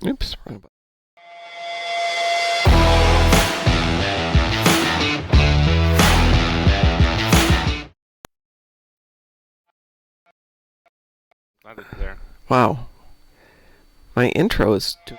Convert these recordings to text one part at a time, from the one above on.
Oops, wrong button. Glad it's there. Wow. My intro is too...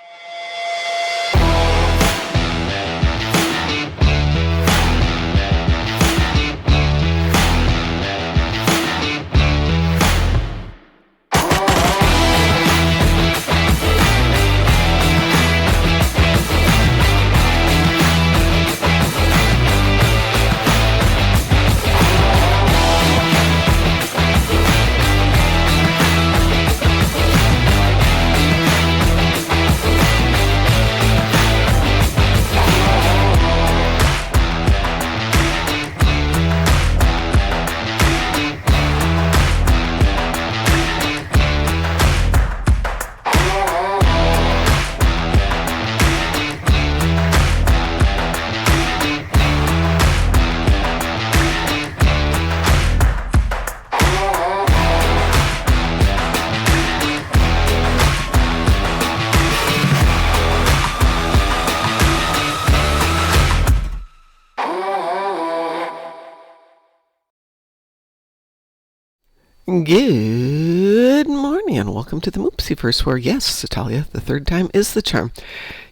Good morning and welcome to the Moopsyverse, where yes, Italia, the third time is the charm.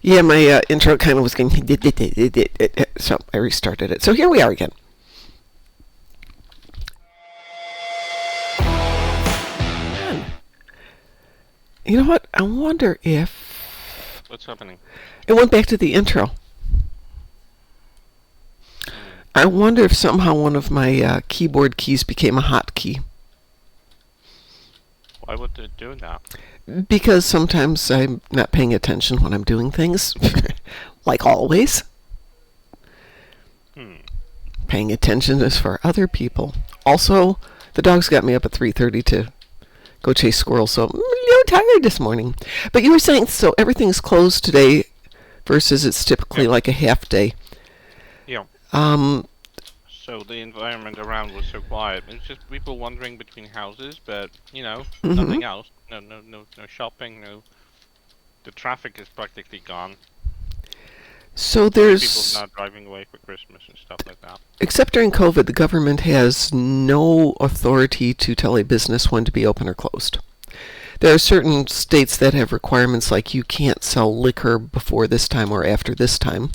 Yeah, my intro kind of was going so I restarted it. So here we are again. You know what? I wonder if... What's happening? It went back to the intro. I wonder if somehow one of my keyboard keys became a hotkey. Why would it do that? Because sometimes I'm not paying attention when I'm doing things, like always. Paying attention is for other people. Also, the dogs got me up at 3:30 to go chase squirrels, so I'm a little tired this morning. But you were saying, so everything's closed today versus it's typically like a half day. Yeah. So the environment around was so quiet. It's just people wandering between houses, but nothing else. No shopping. No. The traffic is practically gone. So there's People's not driving away for Christmas and stuff like that. Except during COVID, the government has no authority to tell a business when to be open or closed. There are certain states that have requirements like you can't sell liquor before this time or after this time.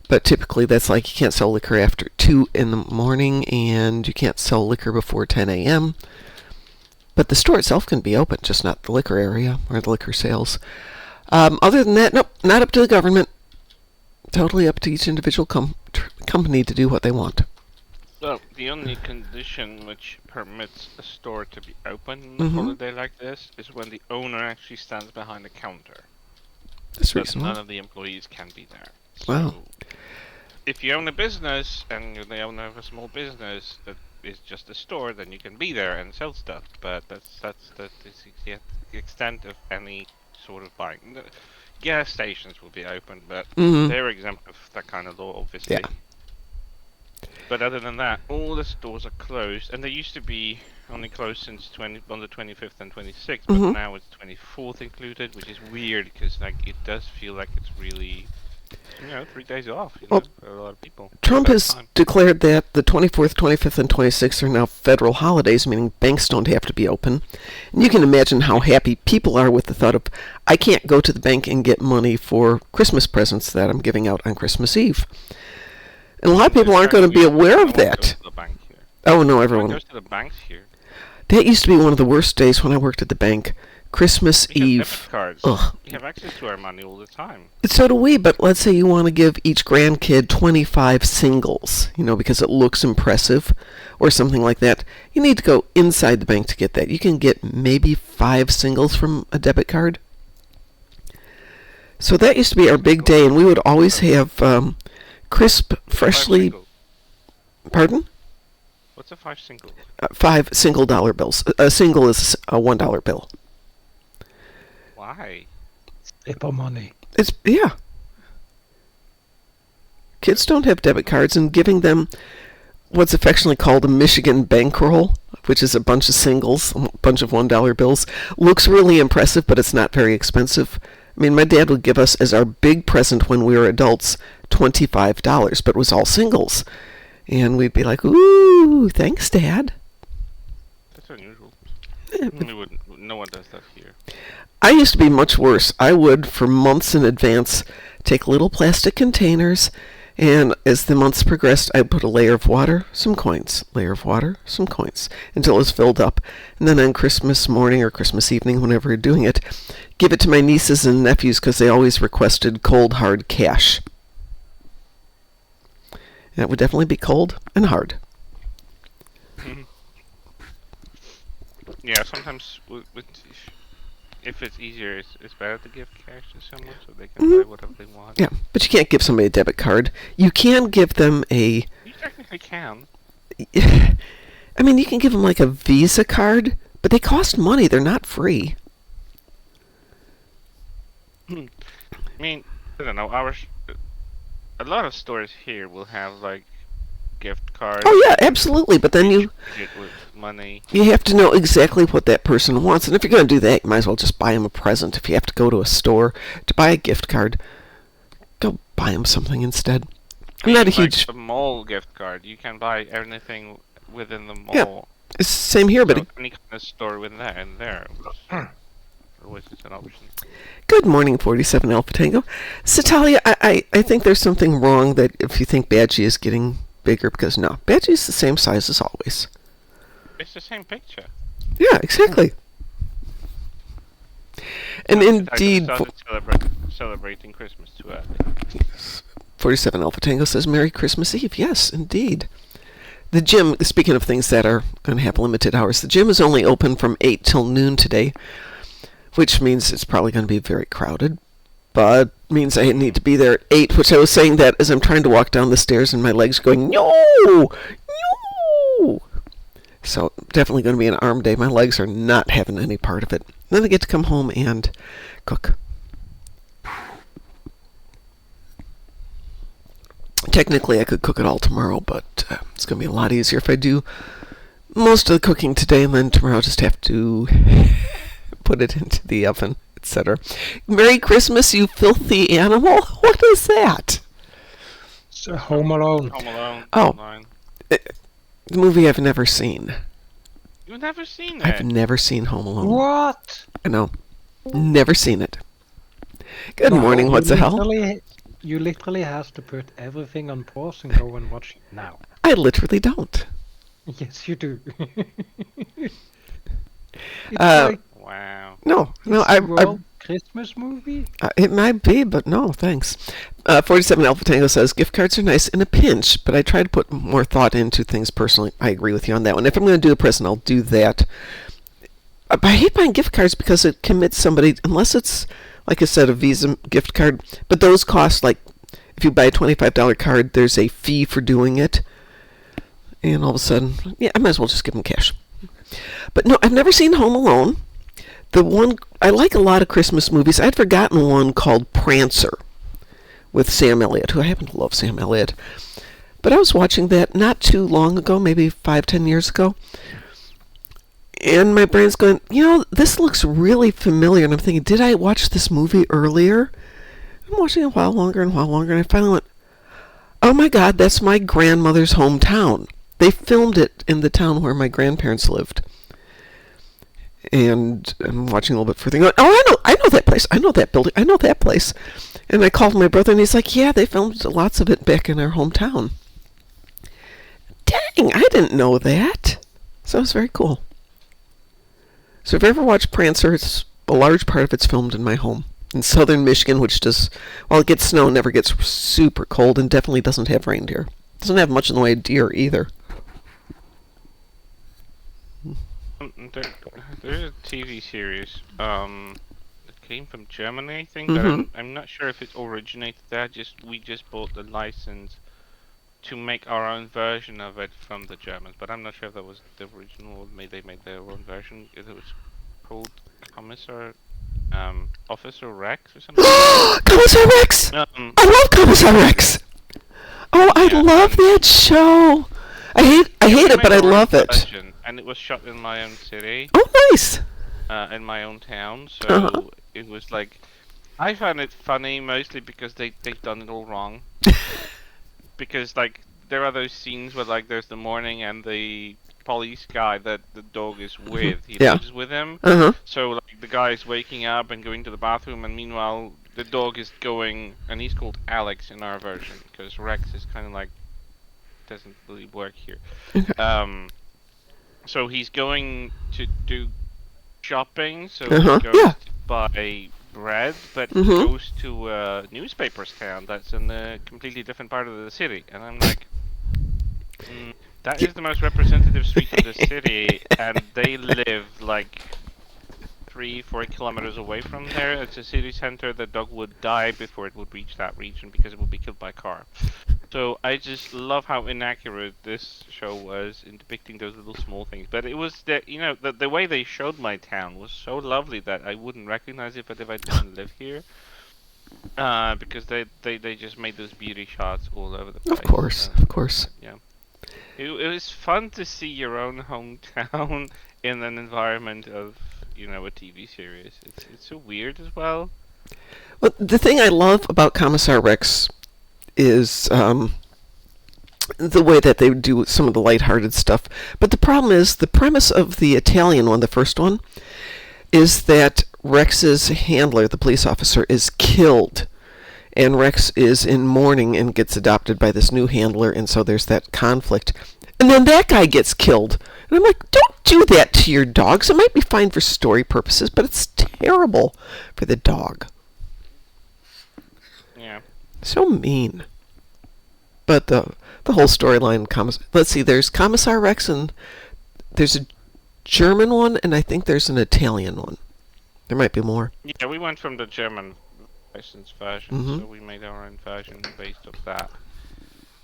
But typically that's like you can't sell liquor after 2 in the morning and you can't sell liquor before 10 a.m. But the store itself can be open, just not the liquor area or the liquor sales. Other than that, nope, not up to the government. Totally up to each individual company to do what they want. So the only condition which permits a store to be open on a holiday like this is when the owner actually stands behind the counter. That's reasonable. None of the employees can be there. Wow. So if you own a business and you're the owner of a small business that is just a store, then you can be there and sell stuff. But that is the extent of any sort of buying. The gas stations will be open, but they're exempt of that kind of law, obviously. Yeah. But other than that, all the stores are closed, and they used to be only closed since on the 25th and 26th, but now it's 24th included, which is weird because it does feel like it's really 3 days off, for a lot of people. Trump has declared that the 24th, 25th, and 26th are now federal holidays, meaning banks don't have to be open. And you can imagine how happy people are with the thought of, I can't go to the bank and get money for Christmas presents that I'm giving out on Christmas Eve. And a lot of people aren't going to be aware of that. Oh, no, everyone goes to the banks here. That used to be one of the worst days when I worked at the bank. Christmas Eve. Debit cards. Ugh. We have access to our money all the time. So do we, but let's say you want to give each grandkid 25 singles, because it looks impressive or something like that. You need to go inside the bank to get that. You can get maybe 5 singles from a debit card. So that used to be our big day, and we would always have crisp, freshly... Pardon? What's a 5 single? 5 single dollar bills. A single is a $1 bill. Why? Paper money. Yeah. Kids don't have debit cards, and giving them what's affectionately called a Michigan bankroll, which is a bunch of singles, a bunch of $1 bills, looks really impressive, but it's not very expensive. I mean, my dad would give us as our big present when we were adults $25, but it was all singles. And we'd be like, ooh, thanks, Dad. That's unusual. Eh, No one does that here. I used to be much worse. I would, for months in advance, take little plastic containers, and as the months progressed, I'd put a layer of water, some coins, layer of water, some coins, until it was filled up. And then on Christmas morning or Christmas evening, whenever we're doing it, give it to my nieces and nephews because they always requested cold, hard cash. That would definitely be cold and hard. Yeah, sometimes if it's easier, it's better to give cash to someone so they can buy whatever they want. Yeah, but you can't give somebody a debit card. You can give them a... You technically can. I mean, you can give them like a Visa card, but they cost money. They're not free. I mean, I don't know. A lot of stores here will have like gift cards. Oh yeah, absolutely. But then you with money. You have to know exactly what that person wants, and if you're going to do that, you might as well just buy them a present. If you have to go to a store to buy a gift card, go buy them something instead. I'm not a huge... a mall gift card. You can buy anything within the mall. Yeah, it's the same here, but... any kind of store within that and there. Always is an option. Good morning, 47 Alpha Tango. So, Talia, I think there's something wrong that if you think Badgie is getting bigger, because no, Badgie's the same size as always. It's the same picture. Yeah, exactly. And indeed... I started celebrating Christmas too early. 47 Alpha Tango says, Merry Christmas Eve. Yes, indeed. The gym, speaking of things that are going to have limited hours, the gym is only open from 8 till noon today, which means it's probably going to be very crowded, but means I need to be there at 8, which I was saying that as I'm trying to walk down the stairs and my legs going, no! No! So definitely going to be an arm day. My legs are not having any part of it. Then I get to come home and cook. Technically, I could cook it all tomorrow, but it's going to be a lot easier if I do most of the cooking today, and then tomorrow I'll just have to put it into the oven, etc. Merry Christmas, you filthy animal! What is that? It's Home Alone. Home Alone. Oh. The movie I've never seen. You've never seen it? I've never seen Home Alone. What? I know. Never seen it. Good morning, what's the hell? You literally have to put everything on pause and go and watch it now. I literally don't. Yes, you do. Wow. No, I Christmas movie? It might be, but no, thanks. 47 Alpha Tango says, gift cards are nice in a pinch, but I try to put more thought into things personally. I agree with you on that one. If I'm going to do a present, I'll do that. But I hate buying gift cards because it commits somebody, unless it's, like I said, a Visa gift card. But those cost, like, if you buy a $25 card, there's a fee for doing it. And all of a sudden, yeah, I might as well just give them cash. But no, I've never seen Home Alone. The one, I like a lot of Christmas movies. I'd forgotten one called Prancer with Sam Elliott, who I happen to love Sam Elliott. But I was watching that not too long ago, maybe 5-10 years ago. And my brain's going, this looks really familiar. And I'm thinking, did I watch this movie earlier? I'm watching it a while longer, and I finally went, oh my God, that's my grandmother's hometown. They filmed it in the town where my grandparents lived. And I'm watching a little bit further, going, oh, I know that place. I know that building. I know that place. And I called my brother, and he's like, yeah, they filmed lots of it back in our hometown. Dang, I didn't know that. So it was very cool. So if you ever watched Prancer, it's a large part of it's filmed in my home. In southern Michigan, which does, while it gets snow, never gets super cold, and definitely doesn't have reindeer. Doesn't have much in the way of deer either. There's a TV series that came from Germany, I think. Mm-hmm. But I'm not sure if it originated there. We just bought the license to make our own version of it from the Germans. But I'm not sure if that was the original. Maybe they made their own version. It was called Officer Rex or something. Commissar Rex! I love Commissar Rex! Oh, I love that show! I hate it, but I love it. And it was shot in my own city. Oh, nice! In my own town, so it was like I find it funny mostly because they've done it all wrong. Because like there are those scenes where like there's the morning and the police guy that the dog is with, he Yeah. lives with him. Uh-huh. So like the guy is waking up and going to the bathroom, and meanwhile the dog is going, and he's called Alex in our version because Rex is kind of like doesn't really work here. So he's going to do shopping, so Uh-huh, he goes yeah. to buy bread, but he Mhm. goes to a newspaper stand that's in a completely different part of the city, and I'm like, that is the most representative street of the city, and they live like 3-4 kilometers away from there. It's a city center. The dog would die before it would reach that region because it would be killed by a car. So I just love how inaccurate this show was in depicting those little small things. But it was that, you know, the way they showed my town was so lovely that I wouldn't recognize it, but if I didn't live here, because they just made those beauty shots all over the place. Of course, of course. Yeah. It was fun to see your own hometown in an environment of, you know, a TV series. It's so weird as well. Well, the thing I love about Commissar Rex is the way that they do some of the lighthearted stuff. But the problem is the premise of the Italian one, the first one, is that Rex's handler, the police officer, is killed. And Rex is in mourning and gets adopted by this new handler, and so there's that conflict. And then that guy gets killed. And I'm like, don't do that to your dogs. It might be fine for story purposes, but it's terrible for the dog. Yeah. So mean. But the whole storyline comes. Let's see. There's Commissar Rex, and there's a German one, and I think there's an Italian one. There might be more. Yeah, we went from the German licensed version, so we made our own version based off that.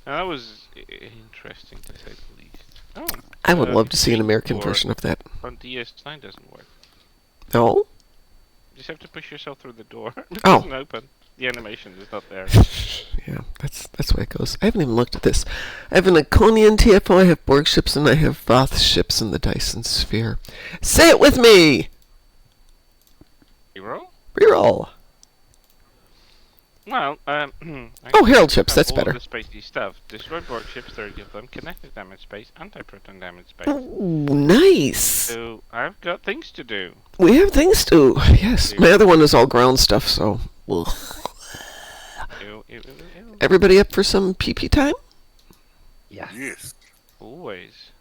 And that was interesting to say the least. Oh, I would love to see an American or version of that. on DS9 doesn't work. Oh? You just have to push yourself through the door. It Oh. doesn't open. The animation is not there. Yeah, that's the way it goes. I haven't even looked at this. I have an Iconian TFO, I have Borg ships, and I have Voth ships in the Dyson Sphere. Say it with me! Hero? Reroll. Well, Oh, Herald ships, that's all better. Of the spacey stuff. Destroyed Borg ships, 30 of them. Kinetic damage space, anti-proton damage space. Ooh, nice. So I've got things to do. We have things to. Yes, my other one is all ground stuff, so. Ugh. Ew. Everybody up for some PP time? Yeah. Yes. Always.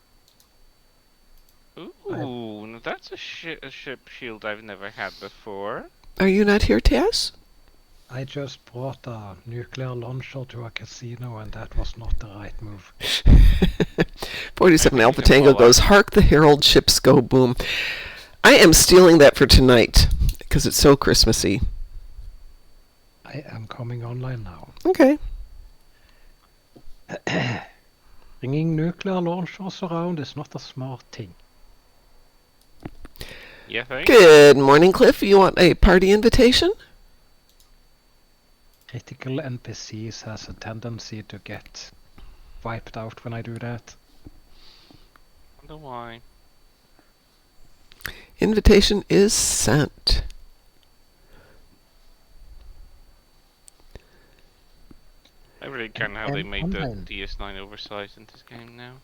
Ooh, now that's a ship shield I've never had before. Are you not here, Taz? I just brought a nuclear launcher to a casino, and that was not the right move. 47 I think Alpha you can Tango follow. goes, hark the herald ships go boom. I am stealing that for tonight, because it's so Christmassy. I am coming online now. Okay. Bringing nuclear launchers around is not a smart thing. Yeah, thanks. Good morning, Cliff. You want a party invitation? Critical NPCs has a tendency to get wiped out when I do that. Wonder why. Invitation is sent. I really can't how they made the online. DS9 oversized in this game now.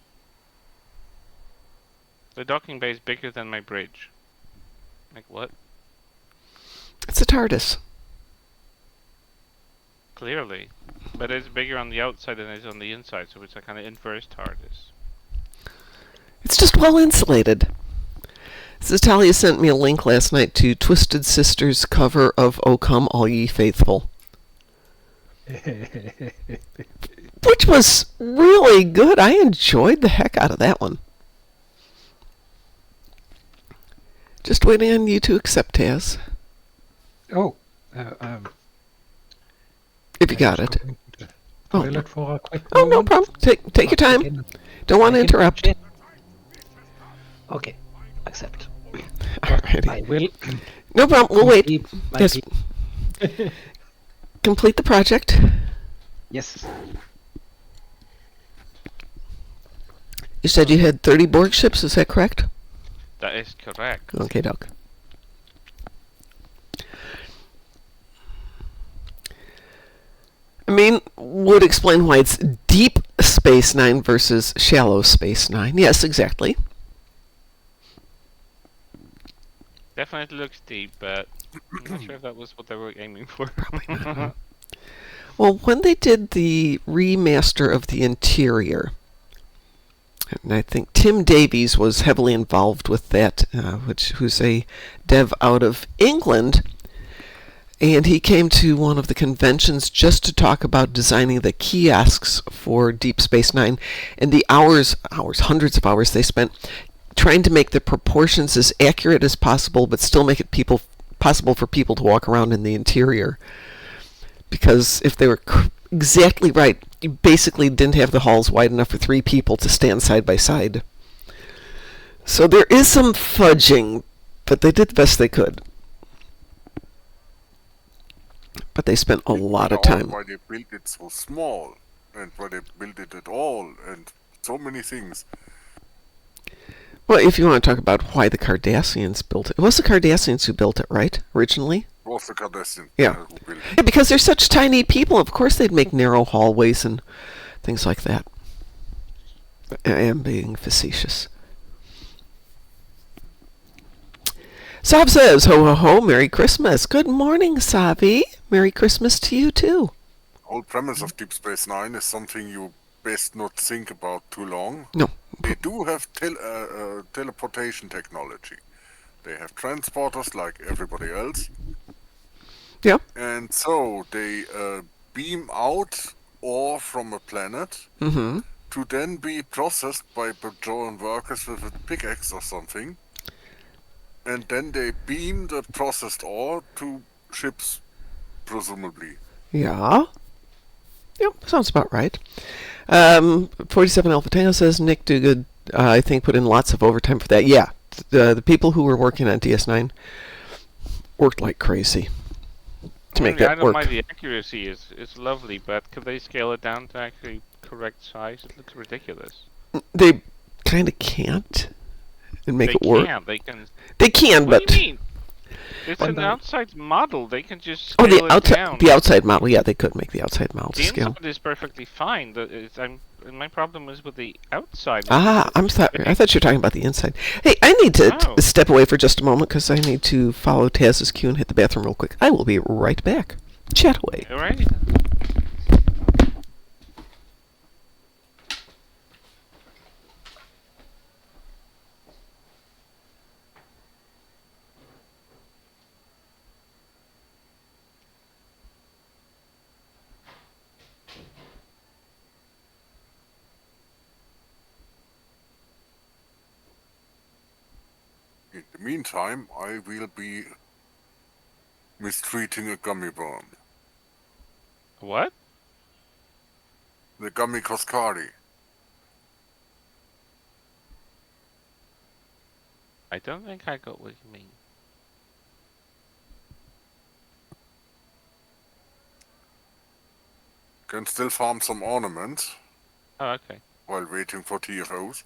The docking bay is bigger than my bridge. Like what? It's a TARDIS. Clearly. But it's bigger on the outside than it is on the inside, so it's a kind of inverse TARDIS. It's just well insulated. This Talia sent me a link last night to Twisted Sister's cover of O Come All Ye Faithful, which was really good. I enjoyed the heck out of that one. Just waiting on you to accept, Taz. Oh, If you got it. going to the Oh. toilet for a quick Oh, no moment. problem. Take your time. Again. Don't want to Again. interrupt. Okay, accept. I Alrighty. will. No problem. We'll wait. complete my Yes. Complete the project. Yes. You said you had 30 Borg ships. Is that correct? That is correct. Okay, Doc. mean, would explain why it's Deep Space Nine versus Shallow Space Nine. Yes, exactly. Definitely looks deep, but I'm not sure if that was what they were aiming for. Probably not. Well, when they did the remaster of the interior, and I think Tim Davies was heavily involved with that, who's a dev out of England, and he came to one of the conventions just to talk about designing the kiosks for Deep Space Nine, and the hundreds of hours they spent trying to make the proportions as accurate as possible, but still make it possible for people to walk around in the interior. Because if they were exactly right, you basically didn't have the halls wide enough for 3 people to stand side by side. So there is some fudging, but they did the best they could. But they spent a lot of time. Why they built it so small, and why they built it at all, and so many things. Well, if you want to talk about why the Cardassians built it was the Cardassians who built it, right? Originally? It was the Cardassians Yeah. who built it. Yeah, because they're such tiny people, of course they'd make narrow hallways and things like that. I am being facetious. Sav says, ho ho ho, Merry Christmas. Good morning, Savi. Merry Christmas to you too. The whole premise of Deep Space Nine is something you best not think about too long. No. They do have teleportation technology. They have transporters like everybody else. Yeah. And so they beam out ore from a planet Mm-hmm. to then be processed by Bajoran workers with a pickaxe or something. And then they beam the processed ore to ships, presumably. Yeah. Yep, sounds about right. 47 Alpha Tango says Nick Duguid, I think, put in lots of overtime for that. Yeah, the people who were working on DS9 worked like crazy to make I that don't work. mind the accuracy is lovely, but could they scale it down to actually correct size? It looks ridiculous. They kind of can't and make They it work. can. They can. They can, What but do you mean? It's What an about- outside model. They can just scale the it outside down. the outside model. Yeah, they could make the outside model to The scale. inside is perfectly fine. My problem is with the outside. Ah, I thought you were talking about the inside. Hey, I need to No. step away for just a moment because I need to follow Taz's cue and hit the bathroom real quick. I will be right back. Chat away. Alright. In the meantime, I will be mistreating a gummy worm. What? The gummy Koskari. I don't think I got what you mean. Can still farm some ornaments Oh, okay. while waiting for TFOs.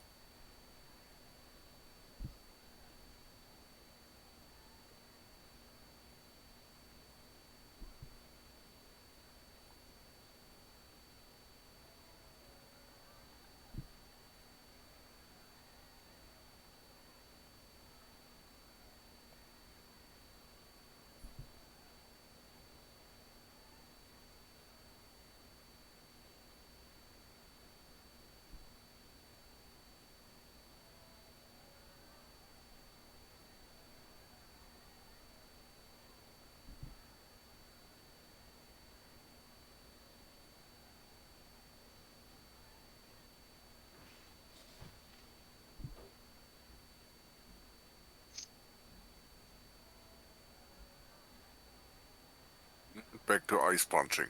Back to ice punching.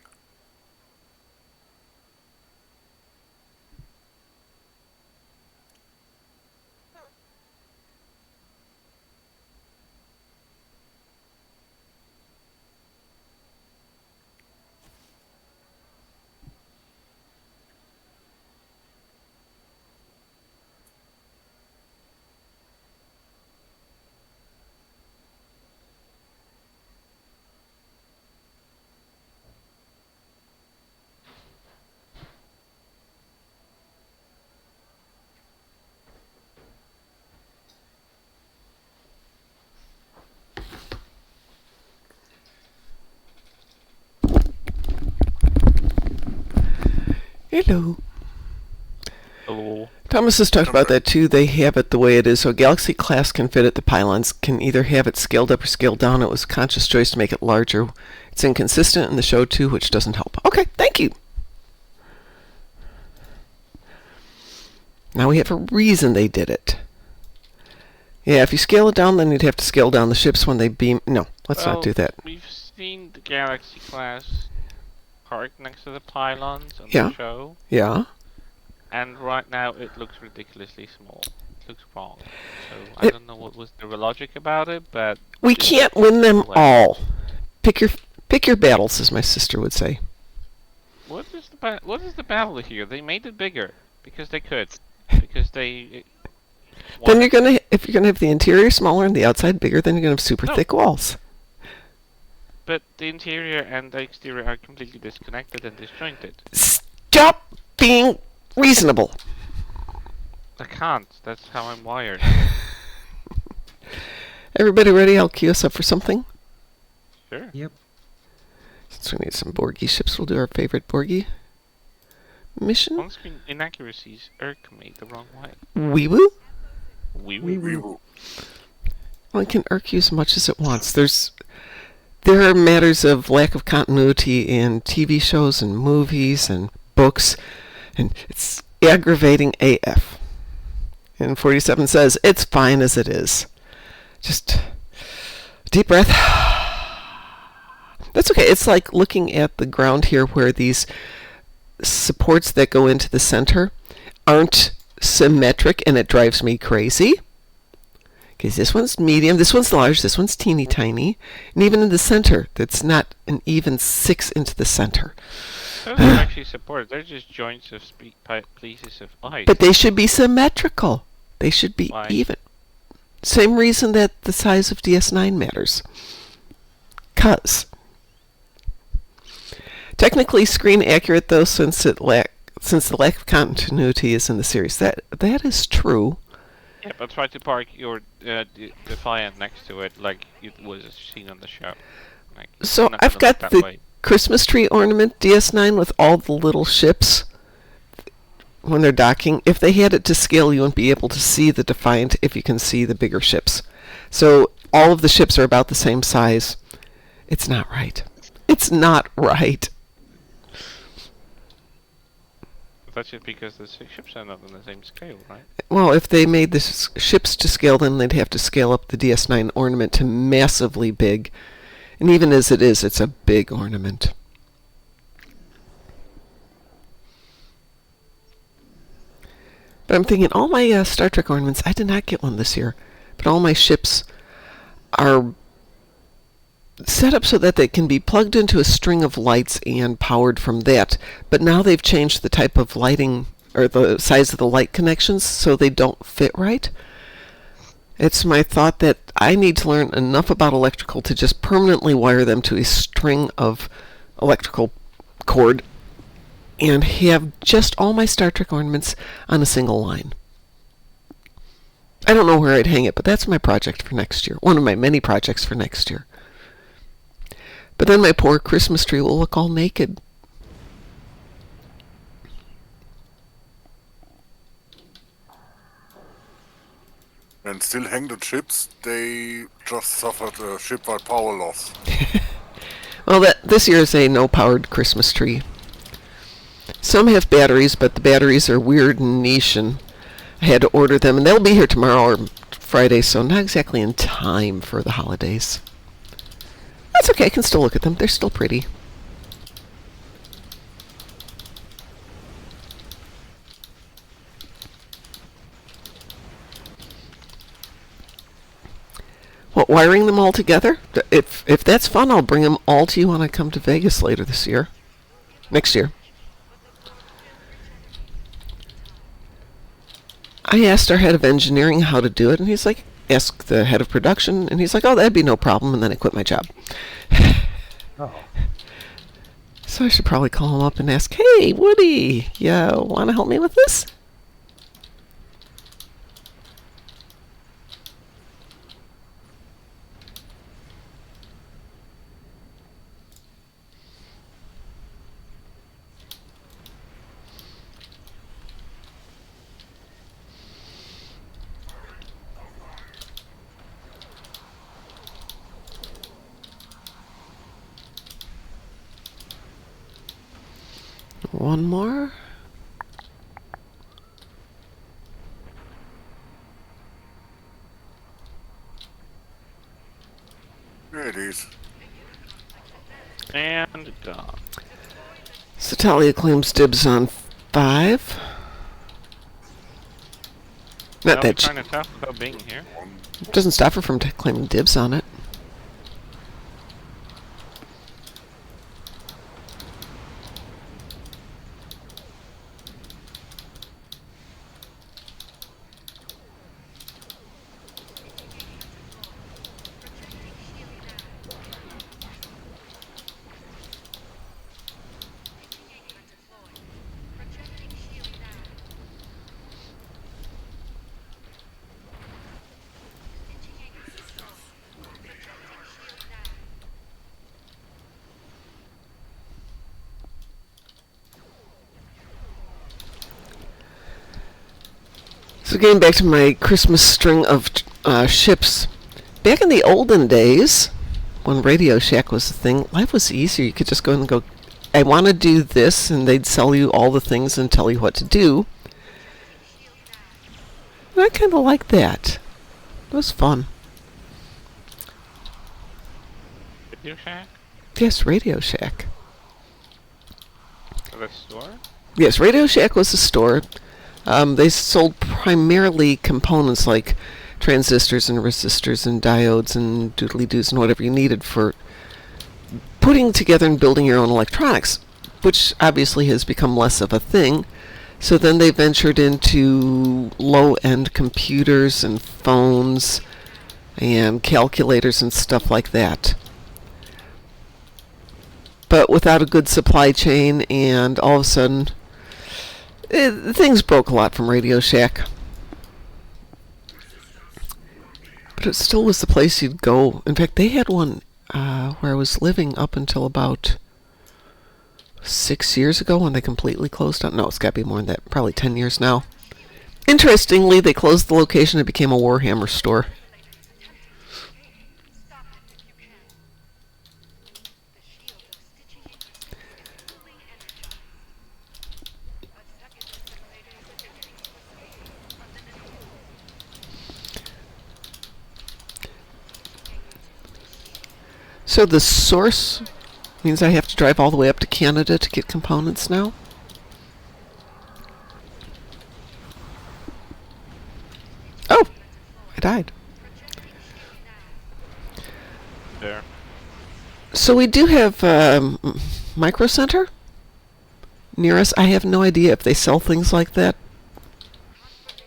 Hello. Hello. Thomas has talked about that too. They have it the way it is. So Galaxy class can fit it. The pylons can either have it scaled up or scaled down. It was a conscious choice to make it larger. It's inconsistent in the show too, which doesn't help. Okay, thank you. Now we have a reason they did it. Yeah, if you scale it down, then you'd have to scale down the ships when they beam. No, let's not do that. We've seen the Galaxy class parked next to the pylons on Yeah. the show, Yeah. and right now it looks ridiculously small. It looks wrong. So I don't know what was the logic about it, but We it can't looks win them like- all. Pick your battles, as my sister would say. What is the battle here? They made it bigger because they could. Because they. Then if you're gonna have the interior smaller and the outside bigger, then you're gonna have super No. thick walls. But the interior and the exterior are completely disconnected and disjointed. Stop being reasonable. I can't. That's how I'm wired. Everybody ready? I'll cue us up for something. Sure. Yep. Since we need some Borgie ships, we'll do our favorite Borgie mission. On-screen inaccuracies irk me the wrong way. Wee woo. We We will. will. Well, it can irk you as much as it wants. There are matters of lack of continuity in TV shows and movies and books, and it's aggravating AF. And 47 says, it's fine as it is. Just deep breath. That's okay. It's like looking at the ground here where these supports that go into the center aren't symmetric, and it drives me crazy. Because this one's medium, this one's large, this one's teeny tiny, and even in the center, that's not an even 6 into the center. Those are actually supported. They're just joints of pieces of ice. But they should be symmetrical. They should be Why? even. Same reason that the size of DS9 matters. 'Cause. Technically screen accurate though, since the lack of continuity is in the series. That is true. Yeah, but try to park your Defiant next to it like it was seen on the show. Like, it's So not I've gonna look got that the way. Christmas tree ornament DS9 with all the little ships when they're docking. If they had it to scale, you wouldn't be able to see the Defiant if you can see the bigger ships. So all of the ships are about the same size. It's not right. It's not right. That's just because the ships are not on the same scale, right? Well, if they made the ships to scale, then they'd have to scale up the DS9 ornament to massively big. And even as it is, it's a big ornament. But I'm thinking, all my Star Trek ornaments, I did not get one this year. But all my ships are set up so that they can be plugged into a string of lights and powered from that. But now they've changed the type of lighting, or the size of the light connections, so they don't fit right. It's my thought that I need to learn enough about electrical to just permanently wire them to a string of electrical cord and have just all my Star Trek ornaments on a single line. I don't know where I'd hang it, but that's my project for next year. One of my many projects for next year. But then my poor Christmas tree will look all naked. And still hang the ships, they just suffered a shipwide power loss. Well, this year is a no-powered Christmas tree. Some have batteries, but the batteries are weird and niche, and I had to order them, and they'll be here tomorrow or Friday, so not exactly in time for the holidays. That's okay, I can still look at them. They're still pretty. What, wiring them all together? If that's fun, I'll bring them all to you when I come to Vegas later this year. Next year. I asked our head of engineering how to do it, and he's like, ask the head of production, and he's like, oh, that'd be no problem, and then I quit my job. Oh. So I should probably call him up and ask, hey, Woody, you want to help me with this? One more. There it is. And gone. So Talia claims dibs on 5. Not That'll that be kind of tough about being here. doesn't stop her from claiming dibs on it. So getting back to my Christmas string of ships, back in the olden days, when Radio Shack was a thing, life was easier. You could just go in and go, I want to do this, and they'd sell you all the things and tell you what to do. And I kind of liked that. It was fun. Radio Shack? Yes, Radio Shack. The store? Yes, Radio Shack was a store. They sold primarily components like transistors and resistors and diodes and doodly-doos and whatever you needed for putting together and building your own electronics, which obviously has become less of a thing. So then they ventured into low-end computers and phones and calculators and stuff like that. But without a good supply chain, and all of a sudden things broke a lot from Radio Shack. But it still was the place you'd go. In fact, they had one where I was living up until about 6 years ago when they completely closed down. No, it's got to be more than that. Probably 10 years now. Interestingly, they closed the location. It became a Warhammer store. So the source means I have to drive all the way up to Canada to get components now? Oh! I died. There. So we do have Micro Center near us. I have no idea if they sell things like that.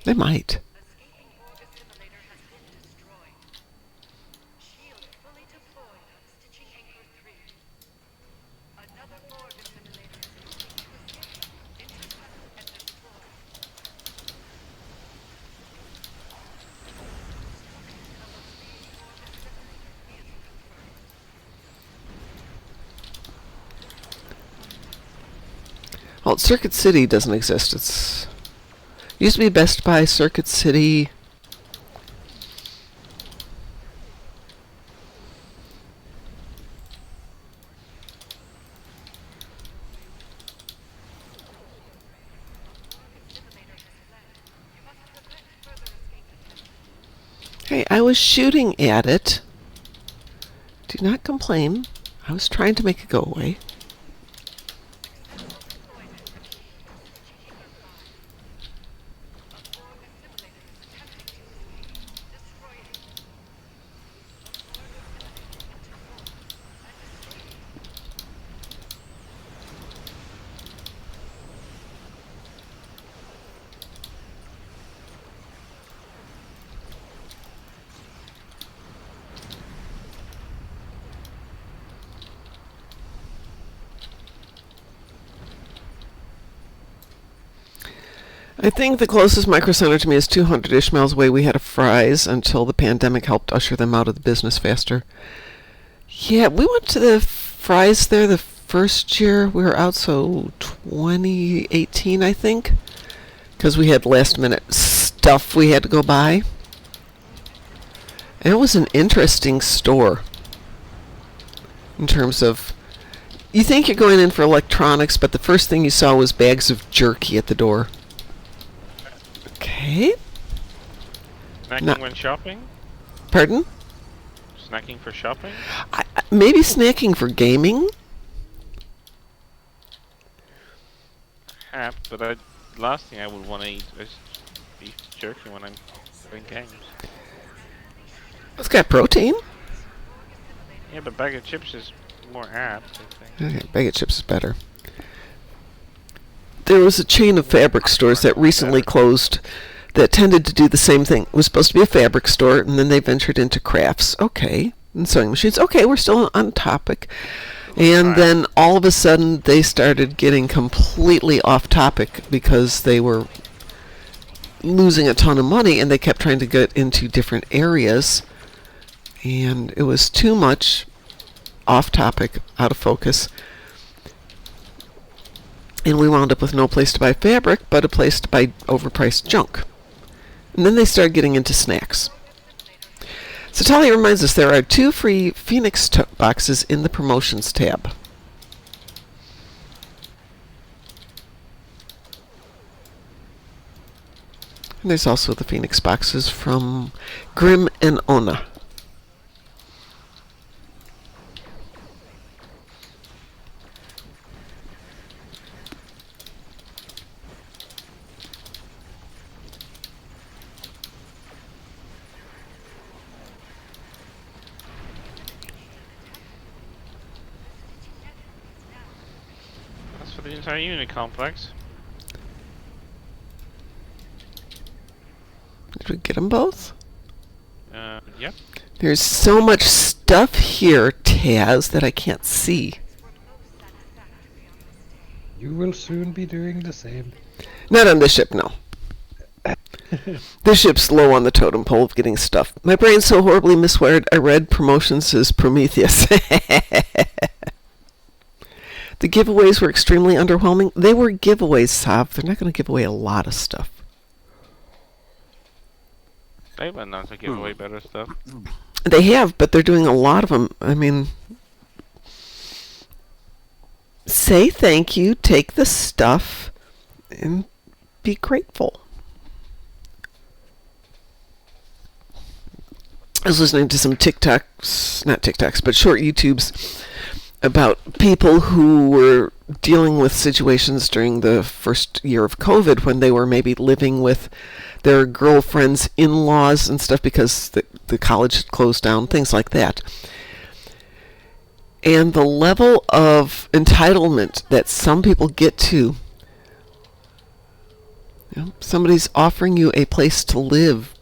They might. Well, Circuit City doesn't exist. It's used to be Best Buy, Circuit City. Hey, I was shooting at it. Do not complain. I was trying to make it go away. I think the closest Micro Center to me is 200-ish miles away. We had a Fry's until the pandemic helped usher them out of the business faster. Yeah, we went to the Fry's there the first year we were out, so 2018, I think, because we had last-minute stuff we had to go buy. And it was an interesting store in terms of You think you're going in for electronics, but the first thing you saw was bags of jerky at the door. Okay. Snacking No. when shopping? Pardon? Snacking for shopping? Maybe snacking for gaming? But last thing I would want to eat is beef jerky when I'm playing games. It's got protein. Yeah, but bag of chips is more apt, I think. Okay, bag of chips is better. There was a chain of fabric stores that recently closed that tended to do the same thing. It was supposed to be a fabric store, and then they ventured into crafts. Okay. And sewing machines. Okay, we're still on topic. And then all of a sudden they started getting completely off topic because they were losing a ton of money, and they kept trying to get into different areas. And it was too much off topic, out of focus. And we wound up with no place to buy fabric, but a place to buy overpriced junk. And then they started getting into snacks. So Talia reminds us there are 2 free Phoenix boxes in the promotions tab. And there's also the Phoenix boxes from Grim and Ona. That's for the entire unit complex. Did we get them both? Yep. There's so much stuff here, Taz, that I can't see. You will soon be doing the same. Not on this ship, no. This ship's low on the totem pole of getting stuff. My brain's so horribly miswired, I read promotions as Prometheus. The giveaways were extremely underwhelming. They were giveaways, Sav. They're not going to give away a lot of stuff. They went on to give away better stuff. They have, but they're doing a lot of them. I mean, say thank you, take the stuff, and be grateful. I was listening to some TikToks, not TikToks, but short YouTubes about people who were dealing with situations during the first year of COVID when they were maybe living with their girlfriend's in-laws and stuff because the college had closed down, things like that. And the level of entitlement that some people get to, somebody's offering you a place to live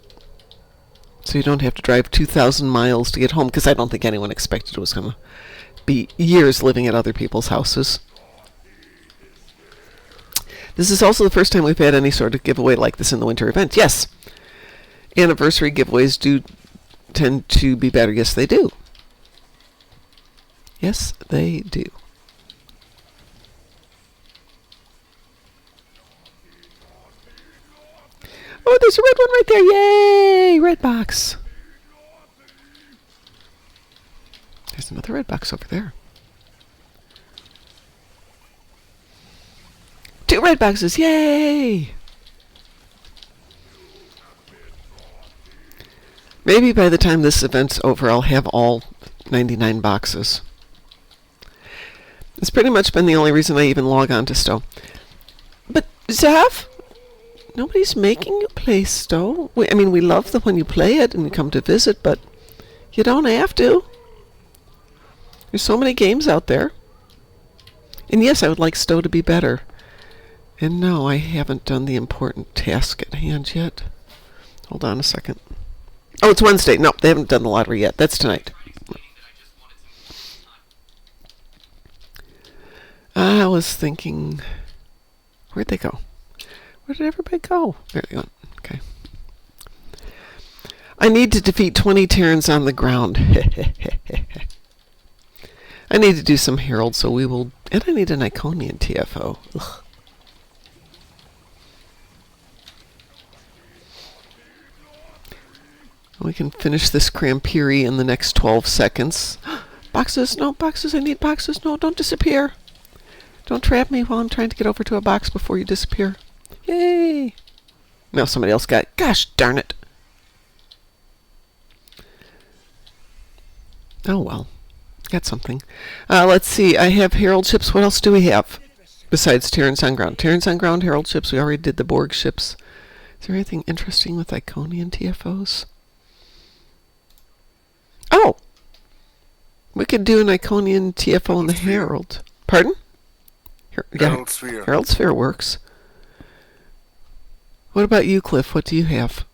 so you don't have to drive 2,000 miles to get home, because I don't think anyone expected it was going to be years living at other people's houses. This is also the first time we've had any sort of giveaway like this in the winter event. Yes, anniversary giveaways do tend to be better. Yes, they do. Yes, they do. Oh, there's a red one right there. Yay! Red box. There's another red box over there. 2 red boxes. Yay! Maybe by the time this event's over, I'll have all 99 boxes. It's pretty much been the only reason I even log on to Stowe. But, Zav, nobody's making you play Stowe. I mean, we love when you play it and you come to visit, but you don't have to. There's so many games out there. And yes, I would like Stowe to be better. And no, I haven't done the important task at hand yet. Hold on a second. Oh, it's Wednesday. No, they haven't done the lottery yet. That's tonight. I was thinking... Where'd they go? Where did everybody go? There they go. Okay. I need to defeat 20 Terrans on the ground. I need to do some Herald, so we will... And I need an Iconian TFO. Ugh. We can finish this Crampiri in the next 12 seconds. Boxes, no, boxes, I need boxes. No, don't disappear. Don't trap me while I'm trying to get over to a box before you disappear. Yay! No, somebody else got it. Gosh darn it. Oh well. Got something. Let's see. I have Herald ships. What else do we have? Besides Terrans on ground. Terrans on ground, Herald ships. We already did the Borg ships. Is there anything interesting with Iconian TFOs? Oh! We could do an Iconian TFO in the Herald. Pardon? Herald Sphere. Herald Sphere works. What about you, Cliff? What do you have?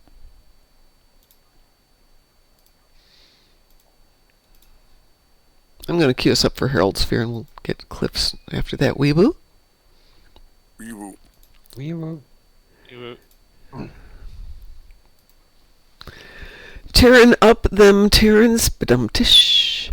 I'm going to queue us up for Herald Sphere, and we'll get Cliff's after that. Weeboo? Weewoo. Weewoo. Tearing up them Terrans, ba-dum-tish.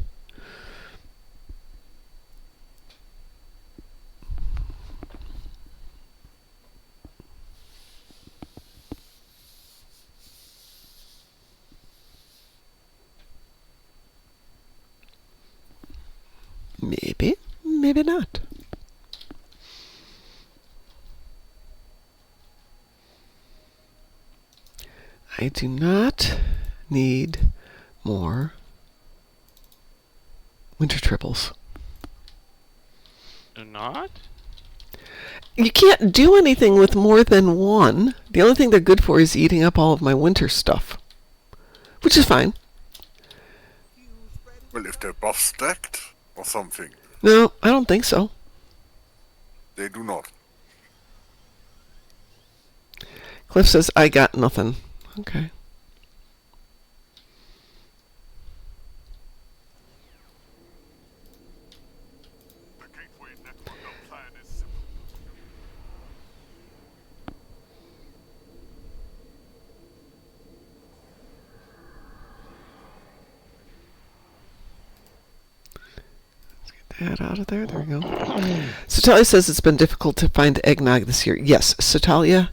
Maybe, maybe not. I do not need more winter triples. Do not? You can't do anything with more than one. The only thing they're good for is eating up all of my winter stuff, which is fine. Well, if they're buff stacked or something, No, I don't think so. they do not. Cliff says, I got nothing. Okay. That out of there. There we go. Satalia says it's been difficult to find eggnog this year. Yes, Satalia.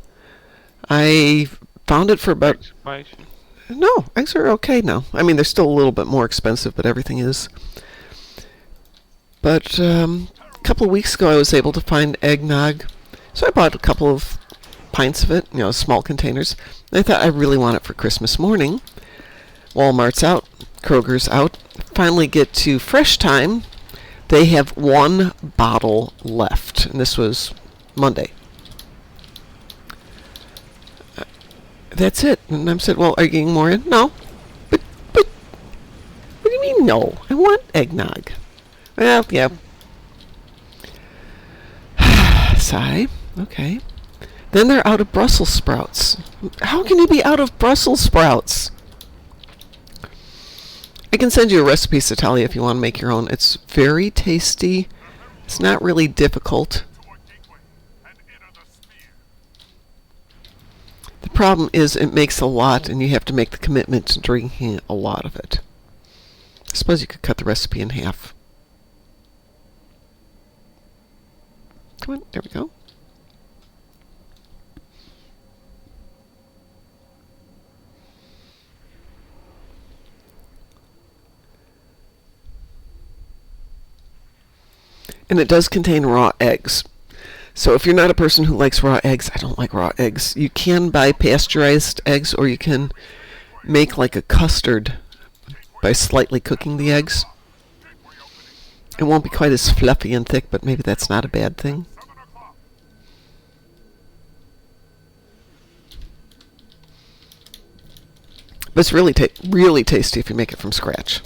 I found it for about... Expiration. No, eggs are okay now. I mean, they're still a little bit more expensive, but everything is. But a couple of weeks ago, I was able to find eggnog. So I bought a couple of pints of it, small containers. And I thought I really want it for Christmas morning. Walmart's out. Kroger's out. Finally get to Fresh Time. They have one bottle left, and this was Monday. That's it. And I said, well, are you getting more in? No. But, what do you mean no? I want eggnog. Well, yeah. Sigh. Okay. Then they're out of Brussels sprouts. How can you be out of Brussels sprouts? I can send you a recipe, Satalia, if you want to make your own. It's very tasty. It's not really difficult. The problem is it makes a lot, and you have to make the commitment to drinking a lot of it. I suppose you could cut the recipe in half. Come on, there we go. And it does contain raw eggs. So if you're not a person who likes raw eggs, I don't like raw eggs. You can buy pasteurized eggs, or you can make like a custard by slightly cooking the eggs. It won't be quite as fluffy and thick, but maybe that's not a bad thing. But it's really really tasty if you make it from scratch.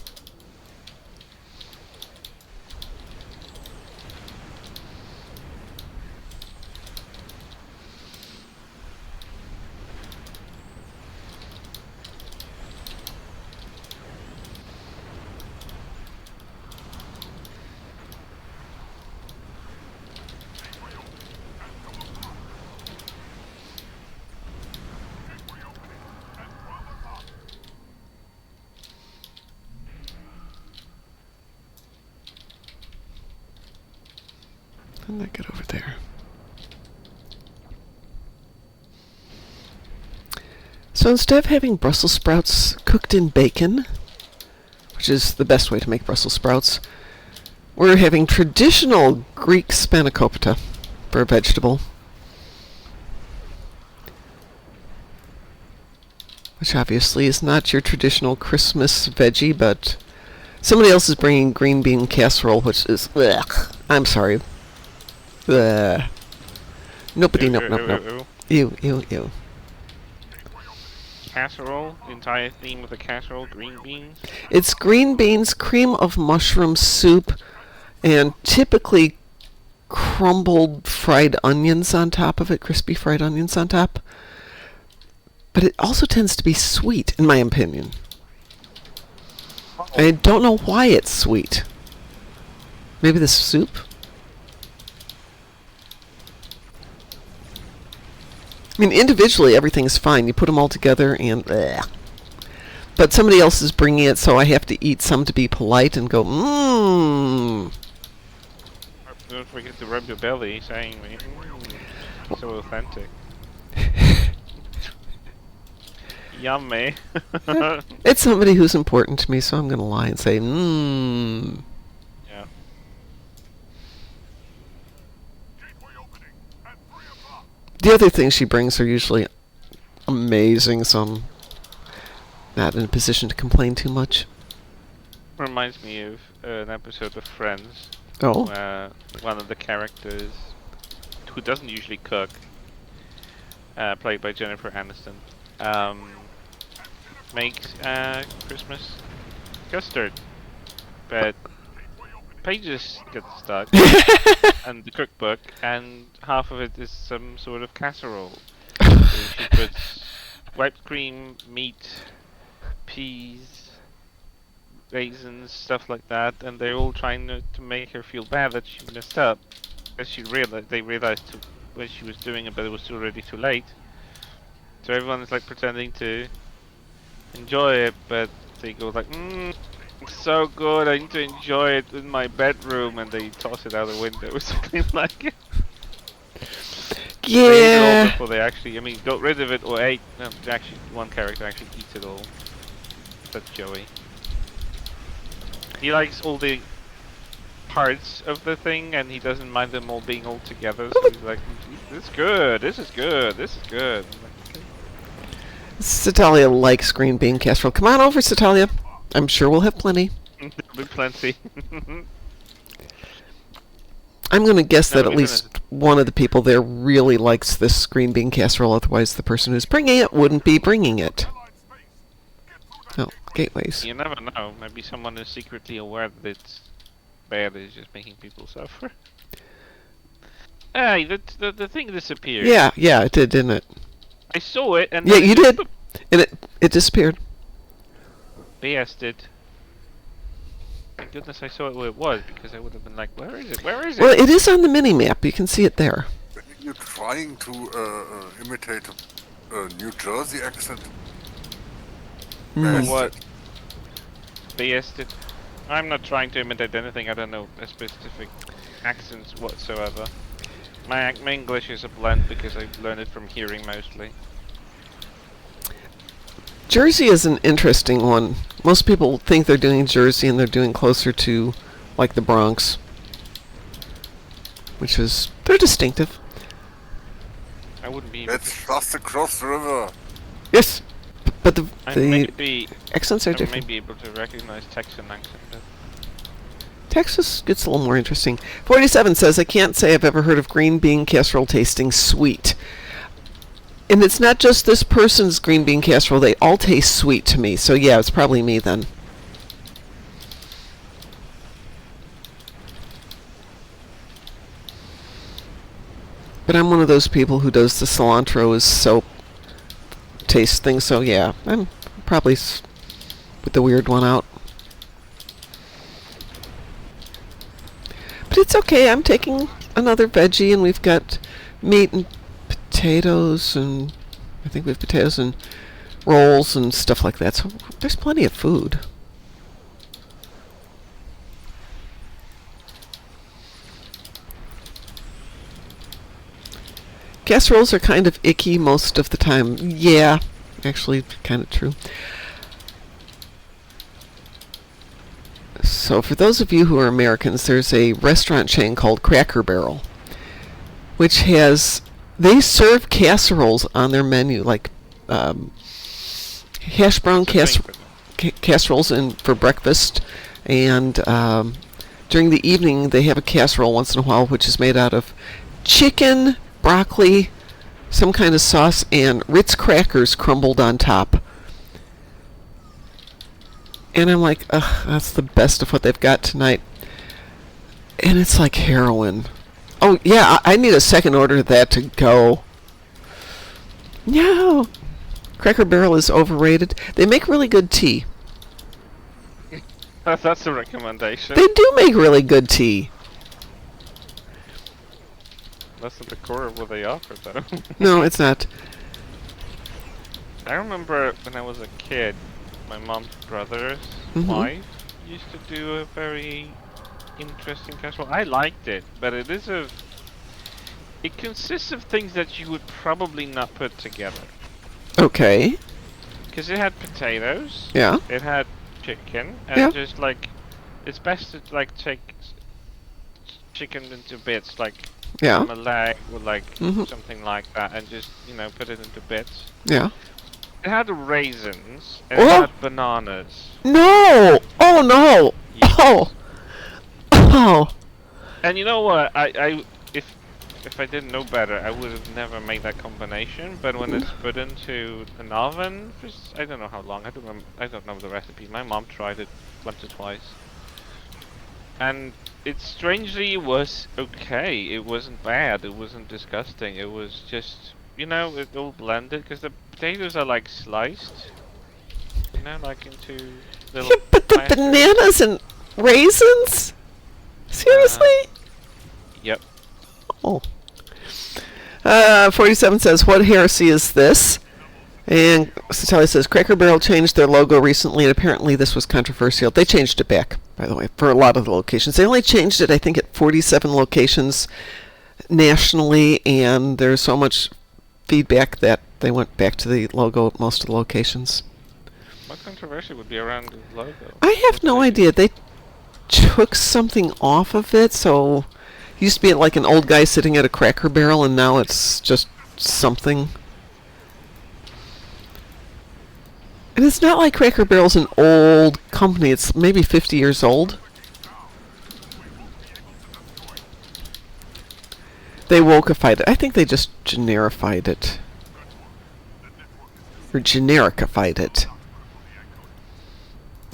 How did that get over there? So instead of having Brussels sprouts cooked in bacon, which which is the best way to make Brussels sprouts. We're having traditional Greek spanakopita for a vegetable, which obviously is not your traditional Christmas veggie, but somebody else is bringing green bean casserole, which is, ugh, I'm sorry. Ugh. Nobody, nope. Ew. Casserole? The entire theme of the casserole? Green beans? It's green beans, cream of mushroom soup, and typically crumbled fried onions on top of it, crispy fried onions on top. But it also tends to be sweet, in my opinion. I don't know why it's sweet. Maybe the soup? I mean, individually, everything's fine. You put them all together and... Ugh. But somebody else is bringing it, so I have to eat some to be polite and go, mmm. Don't forget to rub your belly, saying, so authentic. Yummy. It's somebody who's important to me, so I'm going to lie and say, mmm. Yeah. The other things she brings are usually amazing, so I'm not in a position to complain too much. Reminds me of an episode of Friends. Oh. Where one of the characters, who doesn't usually cook, played by Jennifer Aniston, makes Christmas custard, but pages get stuck and the cookbook, and half of it is some sort of casserole. So she puts whipped cream, meat, peas, raisins, stuff like that, and they're all trying to make her feel bad that she messed up, because they realized when she was doing it, but it was already too late. So everyone is like pretending to enjoy it, but they go like, it's so good, I need to enjoy it in my bedroom, and they toss it out the window or something like it. Yeah. They eat it all before they actually, got rid of it or ate. No, actually, one character actually eats it all. That's Joey. He likes all the parts of the thing, and he doesn't mind them all being all together. So he's like, "This is good. This is good. This is good." I'm like, okay. Satalia likes green bean casserole. Come on over, Satalia. I'm sure we'll have plenty. There'll be plenty. I'm going to guess No, that at least one of the people there really likes this green bean casserole, otherwise the person who's bringing it wouldn't be bringing it. Oh, gateways. You never know. Maybe someone is secretly aware that it's bad. It's just making people suffer. Hey, the thing disappeared. Yeah, it did, didn't it? I saw it, and Yeah, then you it did. just And it disappeared. BS did. Thank goodness I saw it where it was, because I would have been like, where is it? Where is it? Well, it is on the mini-map. You can see it there. You're trying to imitate a New Jersey accent? Mm. What? BS did. I'm not trying to imitate anything. I don't know a specific accents whatsoever. My English is a blend because I've learned it from hearing mostly. Jersey is an interesting one. Most people think they're doing Jersey and they're doing closer to, like, the Bronx. Which is... they're distinctive. I wouldn't be able Let's just across the river. Yes! But the maybe accents are I may different. be able to recognize Texan accent. But Texas gets a little more interesting. 47 says, I can't say I've ever heard of green bean casserole tasting sweet. And it's not just this person's green bean casserole. They all taste sweet to me. So yeah, it's probably me then. But I'm one of those people who does the cilantro as soap taste thing. So yeah, I'm probably with the weird one out. But it's okay. I'm taking another veggie, and we've got meat and potatoes, and I think we have potatoes and rolls and stuff like that. So there's plenty of food. Casseroles are kind of icky most of the time. Yeah, actually, kind of true. So for those of you who are Americans, there's a restaurant chain called Cracker Barrel, which they serve casseroles on their menu, like hash brown casseroles for breakfast, and during the evening they have a casserole once in a while, which is made out of chicken, broccoli, some kind of sauce, and Ritz crackers crumbled on top. And I'm like, ugh, that's the best of what they've got tonight. And it's like heroin. Oh, yeah, I need a second order of that to go. No. Cracker Barrel is overrated. They make really good tea. That's a recommendation. They do make really good tea. That's at the core of what they offer, though. No, it's not. I remember when I was a kid, my mom's brother's Mhm. wife used to do a very interesting casserole. I liked it, but it consists of things that you would probably not put together. Okay. Because it had potatoes, Yeah. it had chicken, and Yeah. just like, it's best to like take chicken into bits, like Yeah. from a leg or like Mhm. something like that, and just, put it into bits. Yeah. It had raisins, and Oh! it had bananas. No! Oh, no! Yeah. Oh! Oh! And you know what? If I didn't know better, I would have never made that combination. But when it's put into an oven, I don't know how long. I don't know the recipe. My mom tried it once or twice, and it strangely was okay. It wasn't bad. It wasn't disgusting. It was just, it all blended because the potatoes are like sliced, like into little. Yeah, but the slices. bananas and raisins? Seriously? Yep. Oh. 47 says, what heresy is this? And Sally says, Cracker Barrel changed their logo recently, and apparently this was controversial. They changed it back, by the way, for a lot of the locations. They only changed it, I think, at 47 locations nationally, and there's so much feedback that they went back to the logo at most of the locations. What controversy would be around the logo? I have no idea. They took something off of it, so it used to be like an old guy sitting at a Cracker Barrel, and now it's just something. And it's not like Cracker Barrel's an old company. It's maybe 50 years old. They wokeified it. I think they just generified it. Or genericified it.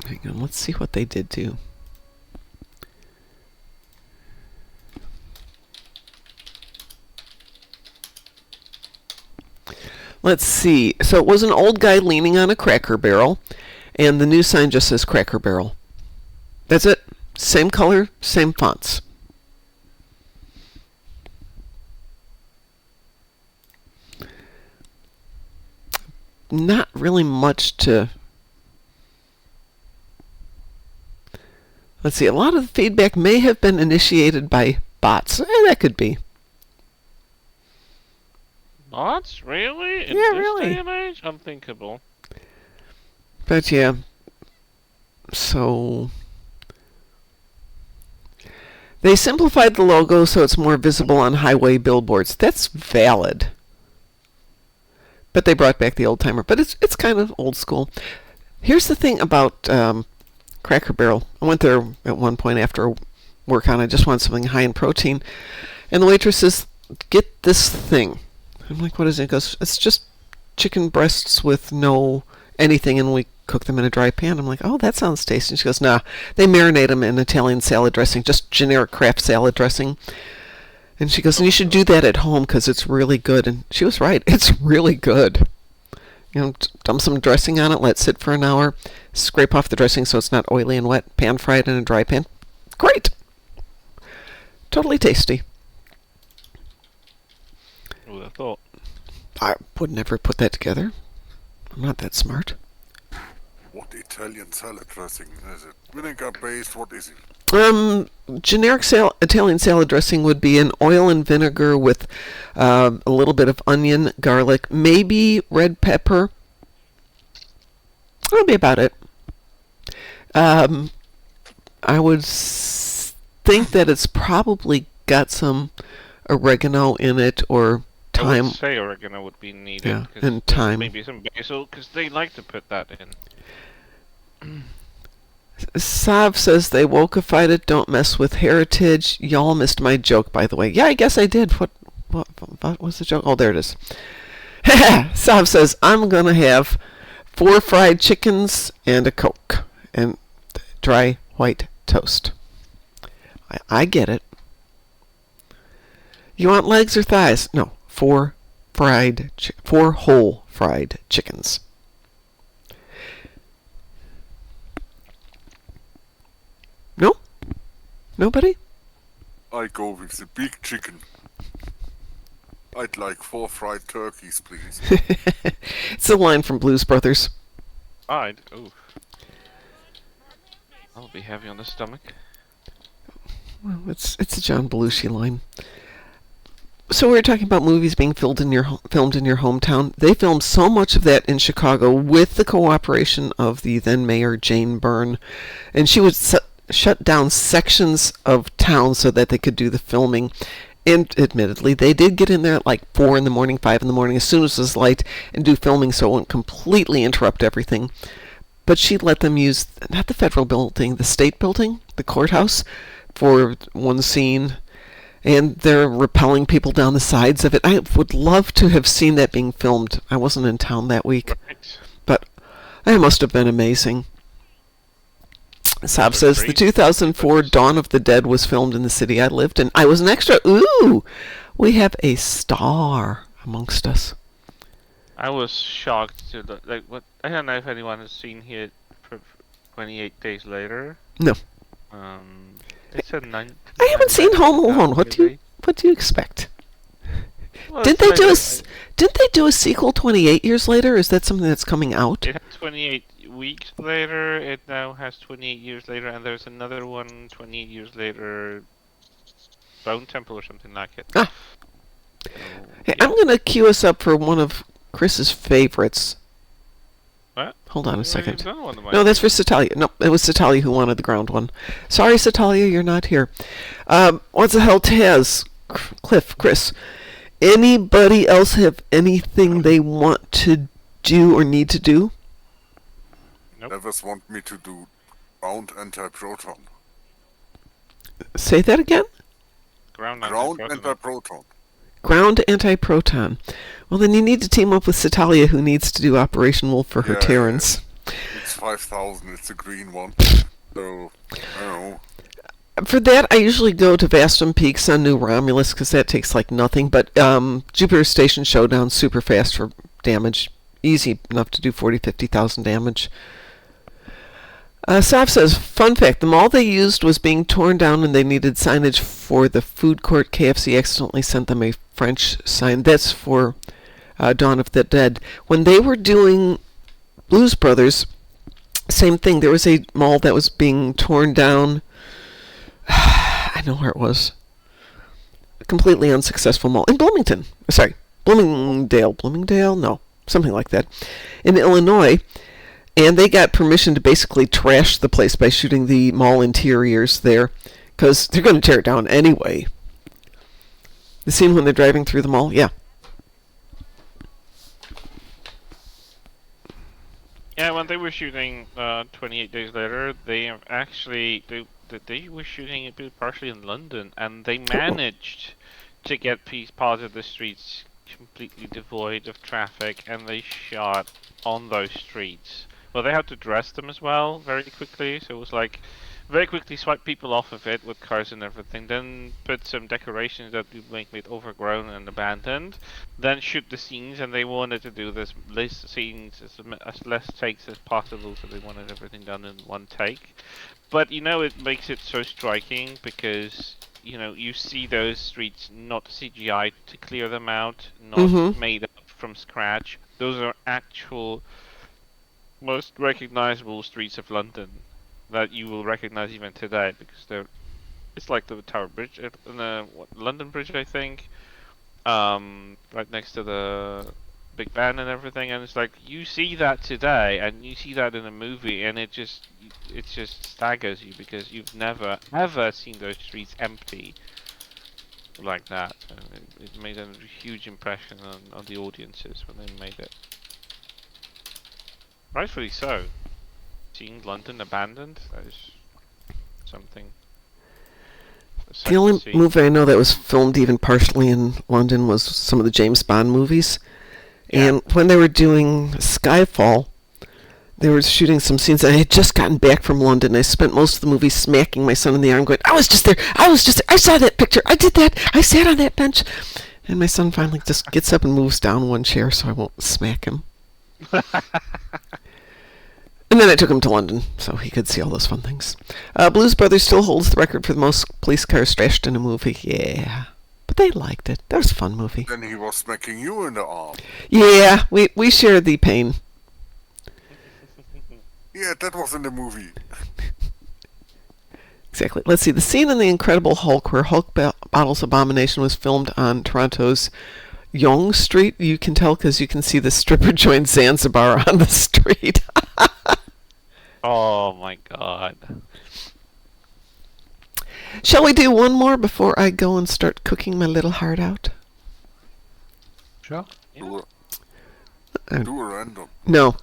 Hang on, let's see what they did do. Let's see. So it was an old guy leaning on a Cracker Barrel, and the new sign just says Cracker Barrel. That's it. Same color, same fonts. Not really much to... Let's see. A lot of the feedback may have been initiated by bots. That could be. Bots? Really? In Yeah, this really. day and age? Unthinkable. But yeah. So... They simplified the logo so it's more visible on highway billboards. That's valid. But they brought back the old timer. But it's kind of old school. Here's the thing about Cracker Barrel. I went there at one point after work on. I just wanted something high in protein. And the waitress says, get this thing. I'm like, what is it? He goes, it's just chicken breasts with no anything, and we cook them in a dry pan. I'm like, oh, that sounds tasty. And she goes, nah, they marinate them in Italian salad dressing, just generic Kraft salad dressing. And she goes, and you should do that at home because it's really good. And she was right. It's really good. Dump some dressing on it, let it sit for an hour, scrape off the dressing so it's not oily and wet, pan fry it in a dry pan. Great. Totally tasty. Who would have thought? I would never put that together. I'm not that smart. What Italian salad dressing is it? Vinegar based? What is it? Generic Italian salad dressing would be an oil and vinegar with a little bit of onion, garlic, maybe red pepper. That'll be about it. I would think that it's probably got some oregano in it or I would thyme. say oregano would be needed. Yeah, 'Cause and thyme. maybe some basil, because they like to put that in. Sav says they wokeified it. Don't mess with heritage. Y'all missed my joke, by the way. Yeah, I guess I did. What was the joke? Oh, there it is. Sav says I'm gonna have 4 fried chickens and a Coke and dry white toast. I get it. You want legs or thighs? No, 4 whole fried chickens. No? Nobody? I go with the big chicken. I'd like 4 fried turkeys, please. It's a line from Blues Brothers. Ooh. I'll be heavy on the stomach. Well, it's a John Belushi line. So we were talking about movies being filmed in your hometown. They filmed so much of that in Chicago with the cooperation of the then mayor Jane Byrne, and she would shut down sections of town so that they could do the filming. And admittedly, they did get in there at like 4 in the morning, 5 in the morning, as soon as it was light, and do filming so it wouldn't completely interrupt everything. But she let them use, not the federal building, the state building, the courthouse, for one scene. And they're rappelling people down the sides of it. I would love to have seen that being filmed. I wasn't in town that week. Right. But that must have been amazing. Saab says the 2004 Dawn of the Dead was filmed in the city I lived in. I was an extra. Ooh! We have a star amongst us. I was shocked to like what I don't know if anyone has seen here 28 days later. No. They said 9. I haven't seen Home Alone. What do you expect? Well, Didn't they do a sequel 28 years later? Is that something that's coming out? It had 28 weeks later. It now has 28 years later, and there's another one 28 years later. Bone Temple or something like it. Ah. So, Hey, yeah. I'm going to cue us up for one of Chris's favorites. What? Hold on a Well, second. you've done one of my No, that's for favorites. Satalia. No, it was Satalia who wanted the ground one. Sorry, Satalia, you're not here. What the hell, Taz, Cliff, Chris? Anybody else have anything they want to do or need to do? Nope. Others want me to do ground anti-proton. Say that again? Ground Ground anti-proton. anti-proton. Ground anti-proton. Well, then you need to team up with Satalia, who needs to do Operation Wolf for her Yeah, Terrans. It's 5,000, it's a green one. So, I don't know. For that, I usually go to Vastum Peaks on New Romulus, because that takes like nothing. But Jupiter Station Showdown super fast for damage. Easy enough to do 50,000 damage. Saf says, fun fact, the mall they used was being torn down and they needed signage for the food court. KFC accidentally sent them a French sign. That's for Dawn of the Dead. When they were doing Blues Brothers, same thing. There was a mall that was being torn down. I know where it was. A completely unsuccessful mall in Bloomington. Sorry, Bloomingdale? No, something like that. In Illinois. And they got permission to basically trash the place by shooting the mall interiors there, because they're going to tear it down anyway. The scene when they're driving through the mall? Yeah. Yeah, when they were shooting 28 days later, they have actually they were shooting it partially in London, and they managed to get parts of the streets completely devoid of traffic, and they shot on those streets. Well, they had to dress them as well very quickly, so it was like very quickly swipe people off of it with cars and everything, then put some decorations that would make it overgrown and abandoned, then shoot the scenes, and they wanted to do this less scenes as less takes as possible, so they wanted everything done in one take. But it makes it so striking because you see those streets not CGI to clear them out, not made up from scratch. Those are actual most recognizable streets of London that you will recognize even today, because it's like the Tower Bridge, London Bridge, I think, right next to the big band and everything, and it's like you see that today, and you see that in a movie, and it just staggers you because you've never ever seen those streets empty like that. And it made a huge impression on the audiences when they made it. Rightfully so. Seeing London abandoned, that is something. The only movie I know that was filmed even partially in London was some of the James Bond movies. Yeah. And when they were doing Skyfall, they were shooting some scenes. And I had just gotten back from London. I spent most of the movie smacking my son in the arm, going, I was just there. I saw that picture. I did that. I sat on that bench. And my son finally just gets up and moves down one chair so I won't smack him. And then I took him to London so he could see all those fun things. Blues Brothers still holds the record for the most police cars trashed in a movie. Yeah. But they liked it. That was a fun movie. Then he was smacking you in the arm. Yeah, we shared the pain. Yeah, that was in the movie. Exactly. Let's see. The scene in The Incredible Hulk where Hulk battles Abomination was filmed on Toronto's Yonge Street. You can tell because you can see the stripper joint Zanzibar on the street. Oh my god. Shall we do one more before I go and start cooking my little heart out? Sure. Do a random. No.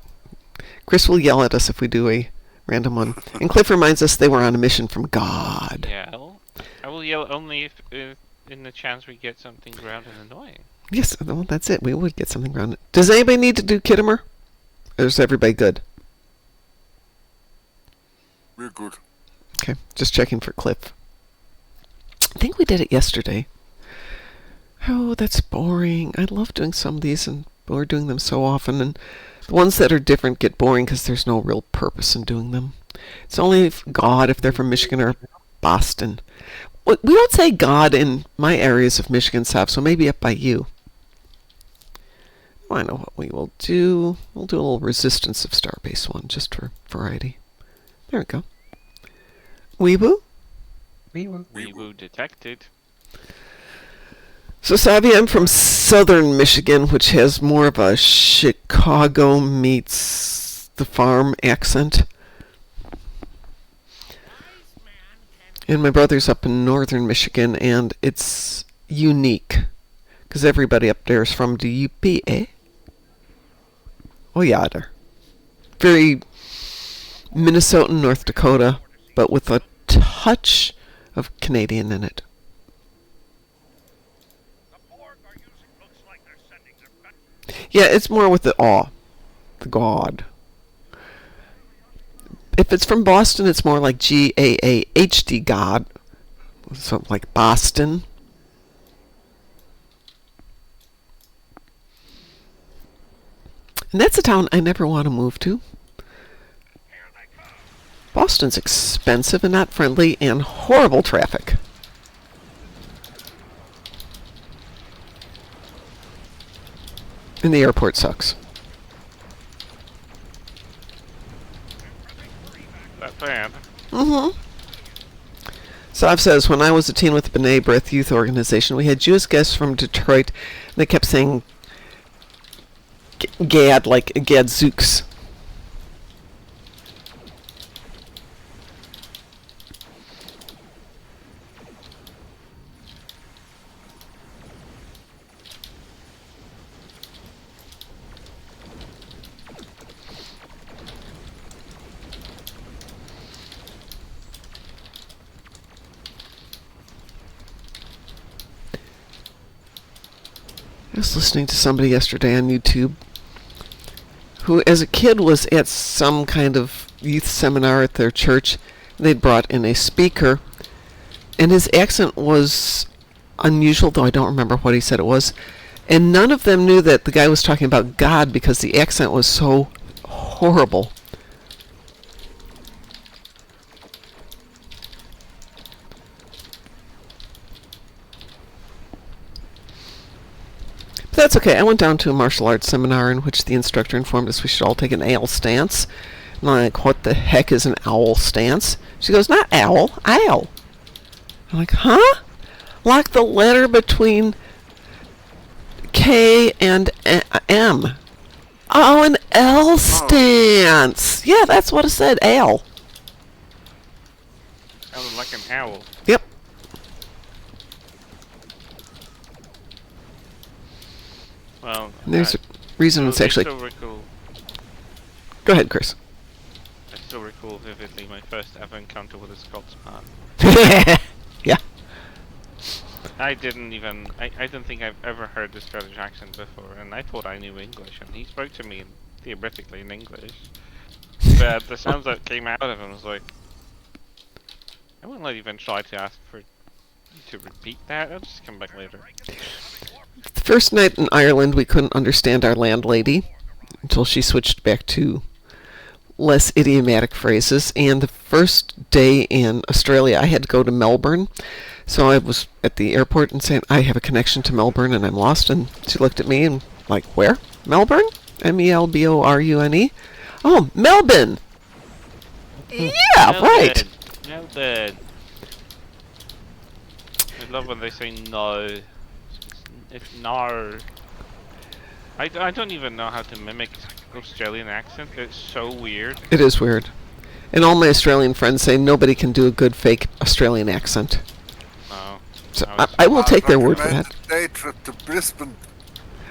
Chris will yell at us if we do a random one. And Cliff reminds us they were on a mission from God. Yeah, I will yell only if in the chance we get something ground and annoying. Yes, well, that's it. We would get something grounded. Does anybody need to do Kittimer? Or is everybody good? We're good. Okay, just checking for Cliff. I think we did it yesterday. Oh, that's boring. I love doing some of these, and we're doing them so often, and the ones that are different get boring because there's no real purpose in doing them. It's only if God, if they're from Michigan or Boston. We don't say God in my areas of Michigan South, so maybe up by you. I know what we will do. We'll do a little Resistance of Starbase one, just for variety. There we go. Weeboo? Weeboo detected. So, Savi, I'm from southern Michigan, which has more of a Chicago meets the farm accent. And my brother's up in northern Michigan, and it's unique. Because everybody up there is from the UP, eh? Oh, yeah, they're very Minnesotan, North Dakota, but with a touch of Canadian in it. Yeah, it's more with the awe. The God. If it's from Boston, it's more like G-A-A-H-D, God. So like Boston. And that's a town I never want to move to. Boston's expensive and not friendly and horrible traffic. And the airport sucks. That bad. Mm-hmm. Sav says, when I was a teen with the B'nai B'rith Youth Organization, we had Jewish guests from Detroit. And they kept saying Gad, like Gadzooks. I was listening to somebody yesterday on YouTube who, as a kid, was at some kind of youth seminar at their church. They'd brought in a speaker, and his accent was unusual, though I don't remember what he said it was. And none of them knew that the guy was talking about God because the accent was so horrible. That's okay. I went down to a martial arts seminar in which the instructor informed us we should all take an owl stance. And I'm like, what the heck is an owl stance? She goes, not owl, owl. I'm like, huh? Like the letter between K and M. Oh, an L stance. Yeah, that's what it said. L. Sounded like an owl. Yep. Well, And there's a reason it's actually. I still recall. Go ahead, Chris. I still recall vividly my first ever encounter with a Scotsman. Yeah. I didn't think I've ever heard the Scottish accent before, and I thought I knew English, and he spoke to me theoretically in English. But the sounds that came out of him was like, I won't even try to ask for you to repeat that, I'll just come back later. The first night in Ireland, we couldn't understand our landlady until she switched back to less idiomatic phrases. And the first day in Australia, I had to go to Melbourne. So I was at the airport and saying, I have a connection to Melbourne and I'm lost. And she looked at me and like, where? Melbourne? Melbourne? Oh, Melbourne! Yeah, right. Melbourne. I love when they say no. It's no. I don't even know how to mimic Australian accent. It's so weird. It is weird. And all my Australian friends say nobody can do a good fake Australian accent. No. So I will take their word for that. Day trip to Brisbane.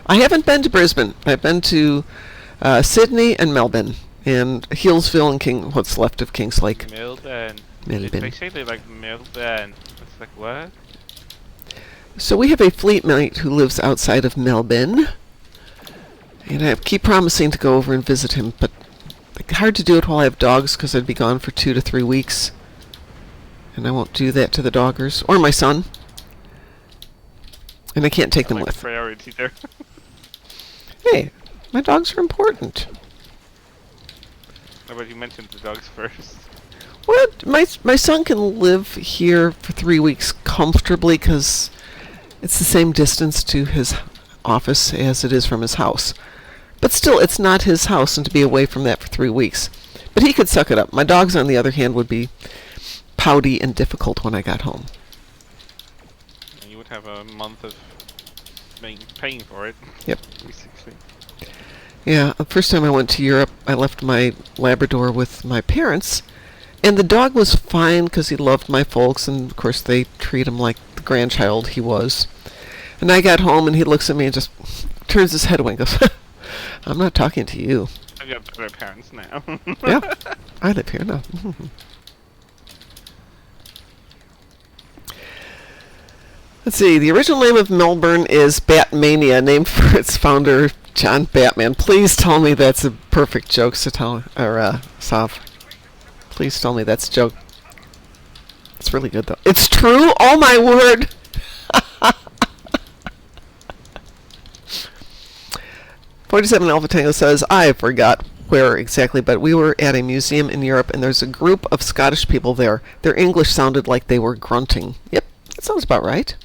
I haven't been to Brisbane. I've been to Sydney and Melbourne. And Healesville and what's left of Kings Lake. Melbourne. Melbourne. They say they like Melbourne. It's like, what? So we have a fleet mate who lives outside of Melbourne. And I keep promising to go over and visit him, but hard to do it while I have dogs because I'd be gone for 2 to 3 weeks. And I won't do that to the doggers. Or my son. And I can't take them with. Priority there. Hey, my dogs are important. No, but you mentioned the dogs first. Well, my son can live here for 3 weeks comfortably because it's the same distance to his office as it is from his house. But still, it's not his house, and to be away from that for 3 weeks. But he could suck it up. My dogs, on the other hand, would be pouty and difficult when I got home. And you would have a month of paying for it. Yep. Basically. Yeah, the first time I went to Europe, I left my Labrador with my parents, and the dog was fine because he loved my folks, and of course they treat him like the grandchild he was. And I got home, and he looks at me and just turns his head away and goes, I'm not talking to you. I've got better parents now. Yeah, I live here now. Let's see, the original name of Melbourne is Batmania, named for its founder, John Batman. Please tell me that's a perfect joke, Sav. Please tell me that's a joke. It's really good, though. It's true? Oh, my word! 47 Alpha Tango says, I forgot where exactly, but we were at a museum in Europe, and there's a group of Scottish people there. Their English sounded like they were grunting. Yep, that sounds about right.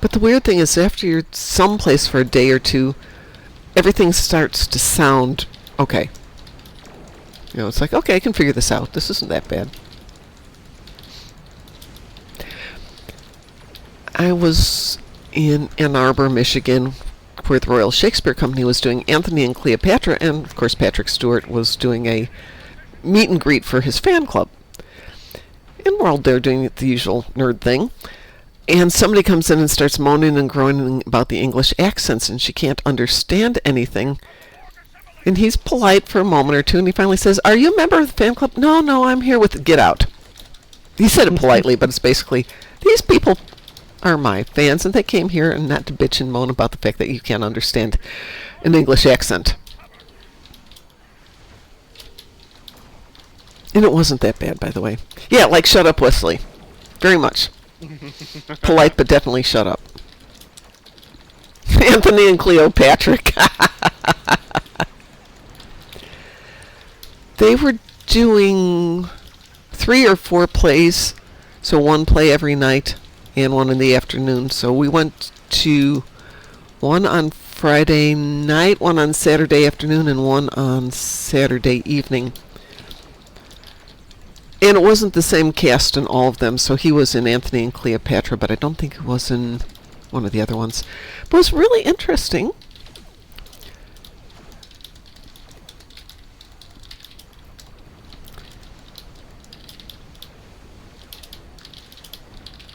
But the weird thing is, after you're someplace for a day or two, everything starts to sound okay. You know, it's like, okay, I can figure this out. This isn't that bad. I was in Ann Arbor, Michigan, where the Royal Shakespeare Company was doing Anthony and Cleopatra, and of course Patrick Stewart was doing a meet and greet for his fan club. And we're all there doing the usual nerd thing. And somebody comes in and starts moaning and groaning about the English accents, and she can't understand anything. And he's polite for a moment or two, and he finally says, are you a member of the fan club? No, I'm here with the Get Out. He said it politely, but it's basically, these people are my fans, and they came here and not to bitch and moan about the fact that you can't understand an English accent. And it wasn't that bad, by the way. Yeah, like Shut Up, Wesley. Very much. Polite, but definitely shut up. Anthony and Cleopatra. They were doing 3 or 4 plays, so 1 play every night and 1 in the afternoon. So we went to 1 on Friday night, 1 on Saturday afternoon, and 1 on Saturday evening. And it wasn't the same cast in all of them, so he was in Anthony and Cleopatra, but I don't think he was in one of the other ones. But it was really interesting.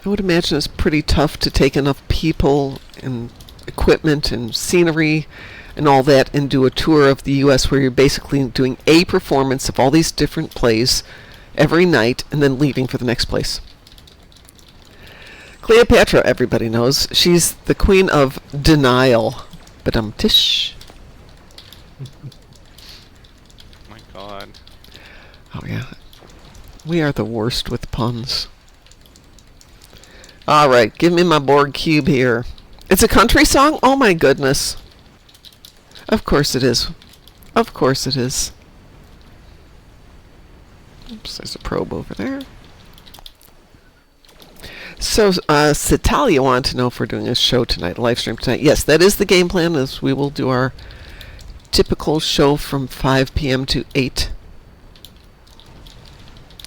I would imagine it's pretty tough to take enough people and equipment and scenery and all that and do a tour of the U.S. where you're basically doing a performance of all these different plays every night and then leaving for the next place. Cleopatra, everybody knows. She's the queen of denial. Tish. My God. Oh, yeah. We are the worst with puns. All right, give me my Borg cube here. It's a country song? Oh, my goodness. Of course it is. Of course it is. Oops, there's a probe over there. So, Citalia wanted to know if we're doing a show tonight, a live stream tonight. Yes, that is the game plan, is we will do our typical show from 5 p.m. to 8.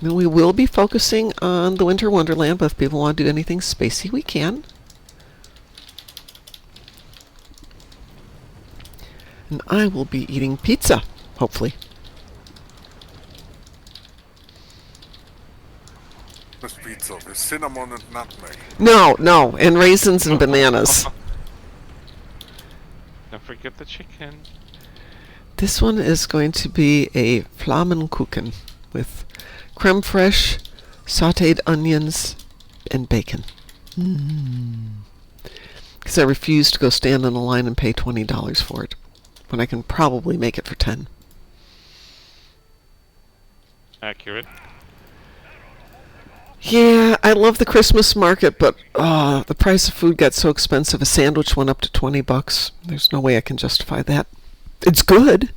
And we will be focusing on the Winter Wonderland, but if people want to do anything spacey, we can. And I will be eating pizza, hopefully. This pizza with cinnamon and nutmeg. No, and raisins and bananas. Don't forget the chicken. This one is going to be a Flammenkuchen with creme fraiche, sautéed onions, and bacon. Because I refuse to go stand in a line and pay $20 for it, when I can probably make it for 10. Accurate. Yeah, I love the Christmas market, but the price of food got so expensive. A sandwich went up to $20. There's no way I can justify that. It's good.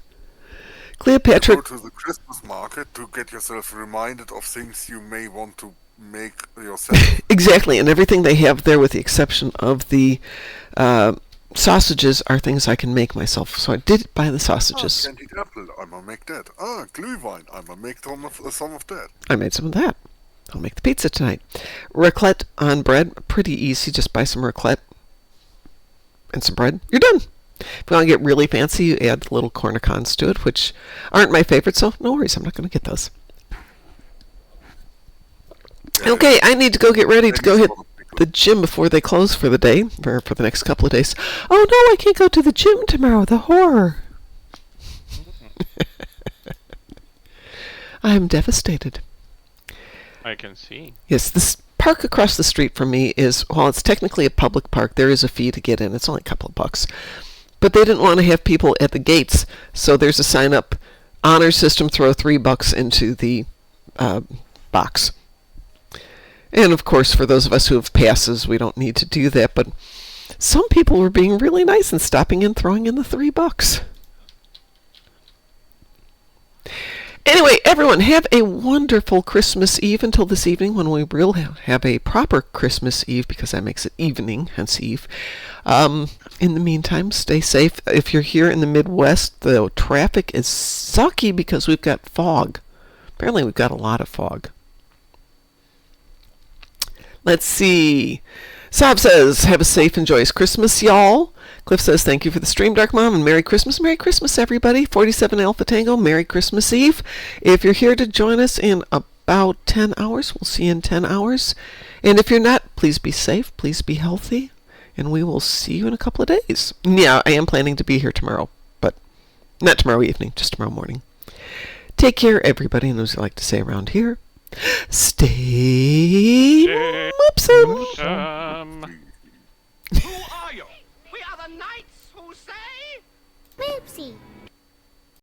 Cleopatra. Go to the Christmas market to get yourself reminded of things you may want to make yourself. Exactly, and everything they have there, with the exception of the sausages, are things I can make myself. So I did buy the sausages. Candied apple, I'ma make that. Glühwein, I'ma make some of that. I made some of that. I'll make the pizza tonight. Raclette on bread, pretty easy. Just buy some raclette and some bread. You're done. If you want to get really fancy, you add the little cornicons to it, which aren't my favorite, so no worries, I'm not going to get those. Yeah, Okay, I need to go get ready to go hit the gym before they close for the day, or for the next couple of days. Oh no, I can't go to the gym tomorrow, the horror. I'm devastated. I can see. Yes, this park across the street from me is, while it's technically a public park, there is a fee to get in. It's only a couple of bucks. But they didn't want to have people at the gates, so there's a sign up, honor system, throw $3 into the box. And of course, for those of us who have passes, we don't need to do that, but some people were being really nice and stopping in, throwing in the $3. Anyway, everyone, have a wonderful Christmas Eve until this evening, when we will have a proper Christmas Eve, because that makes it evening, hence Eve. In the meantime, stay safe. If you're here in the Midwest, the traffic is sucky because we've got fog. Apparently we've got a lot of fog. Let's see. Sob says, have a safe and joyous Christmas, y'all. Cliff says, thank you for the stream, Dark Mom, and Merry Christmas. Merry Christmas, everybody. 47 Alpha Tango, Merry Christmas Eve. If you're here to join us in about 10 hours, we'll see you in 10 hours. And if you're not, please be safe, please be healthy, and we will see you in a couple of days. Yeah, I am planning to be here tomorrow, but not tomorrow evening, just tomorrow morning. Take care, everybody, and as I like to say around here, stay Moopsy. Who are you? We are the knights who say... Moopsy.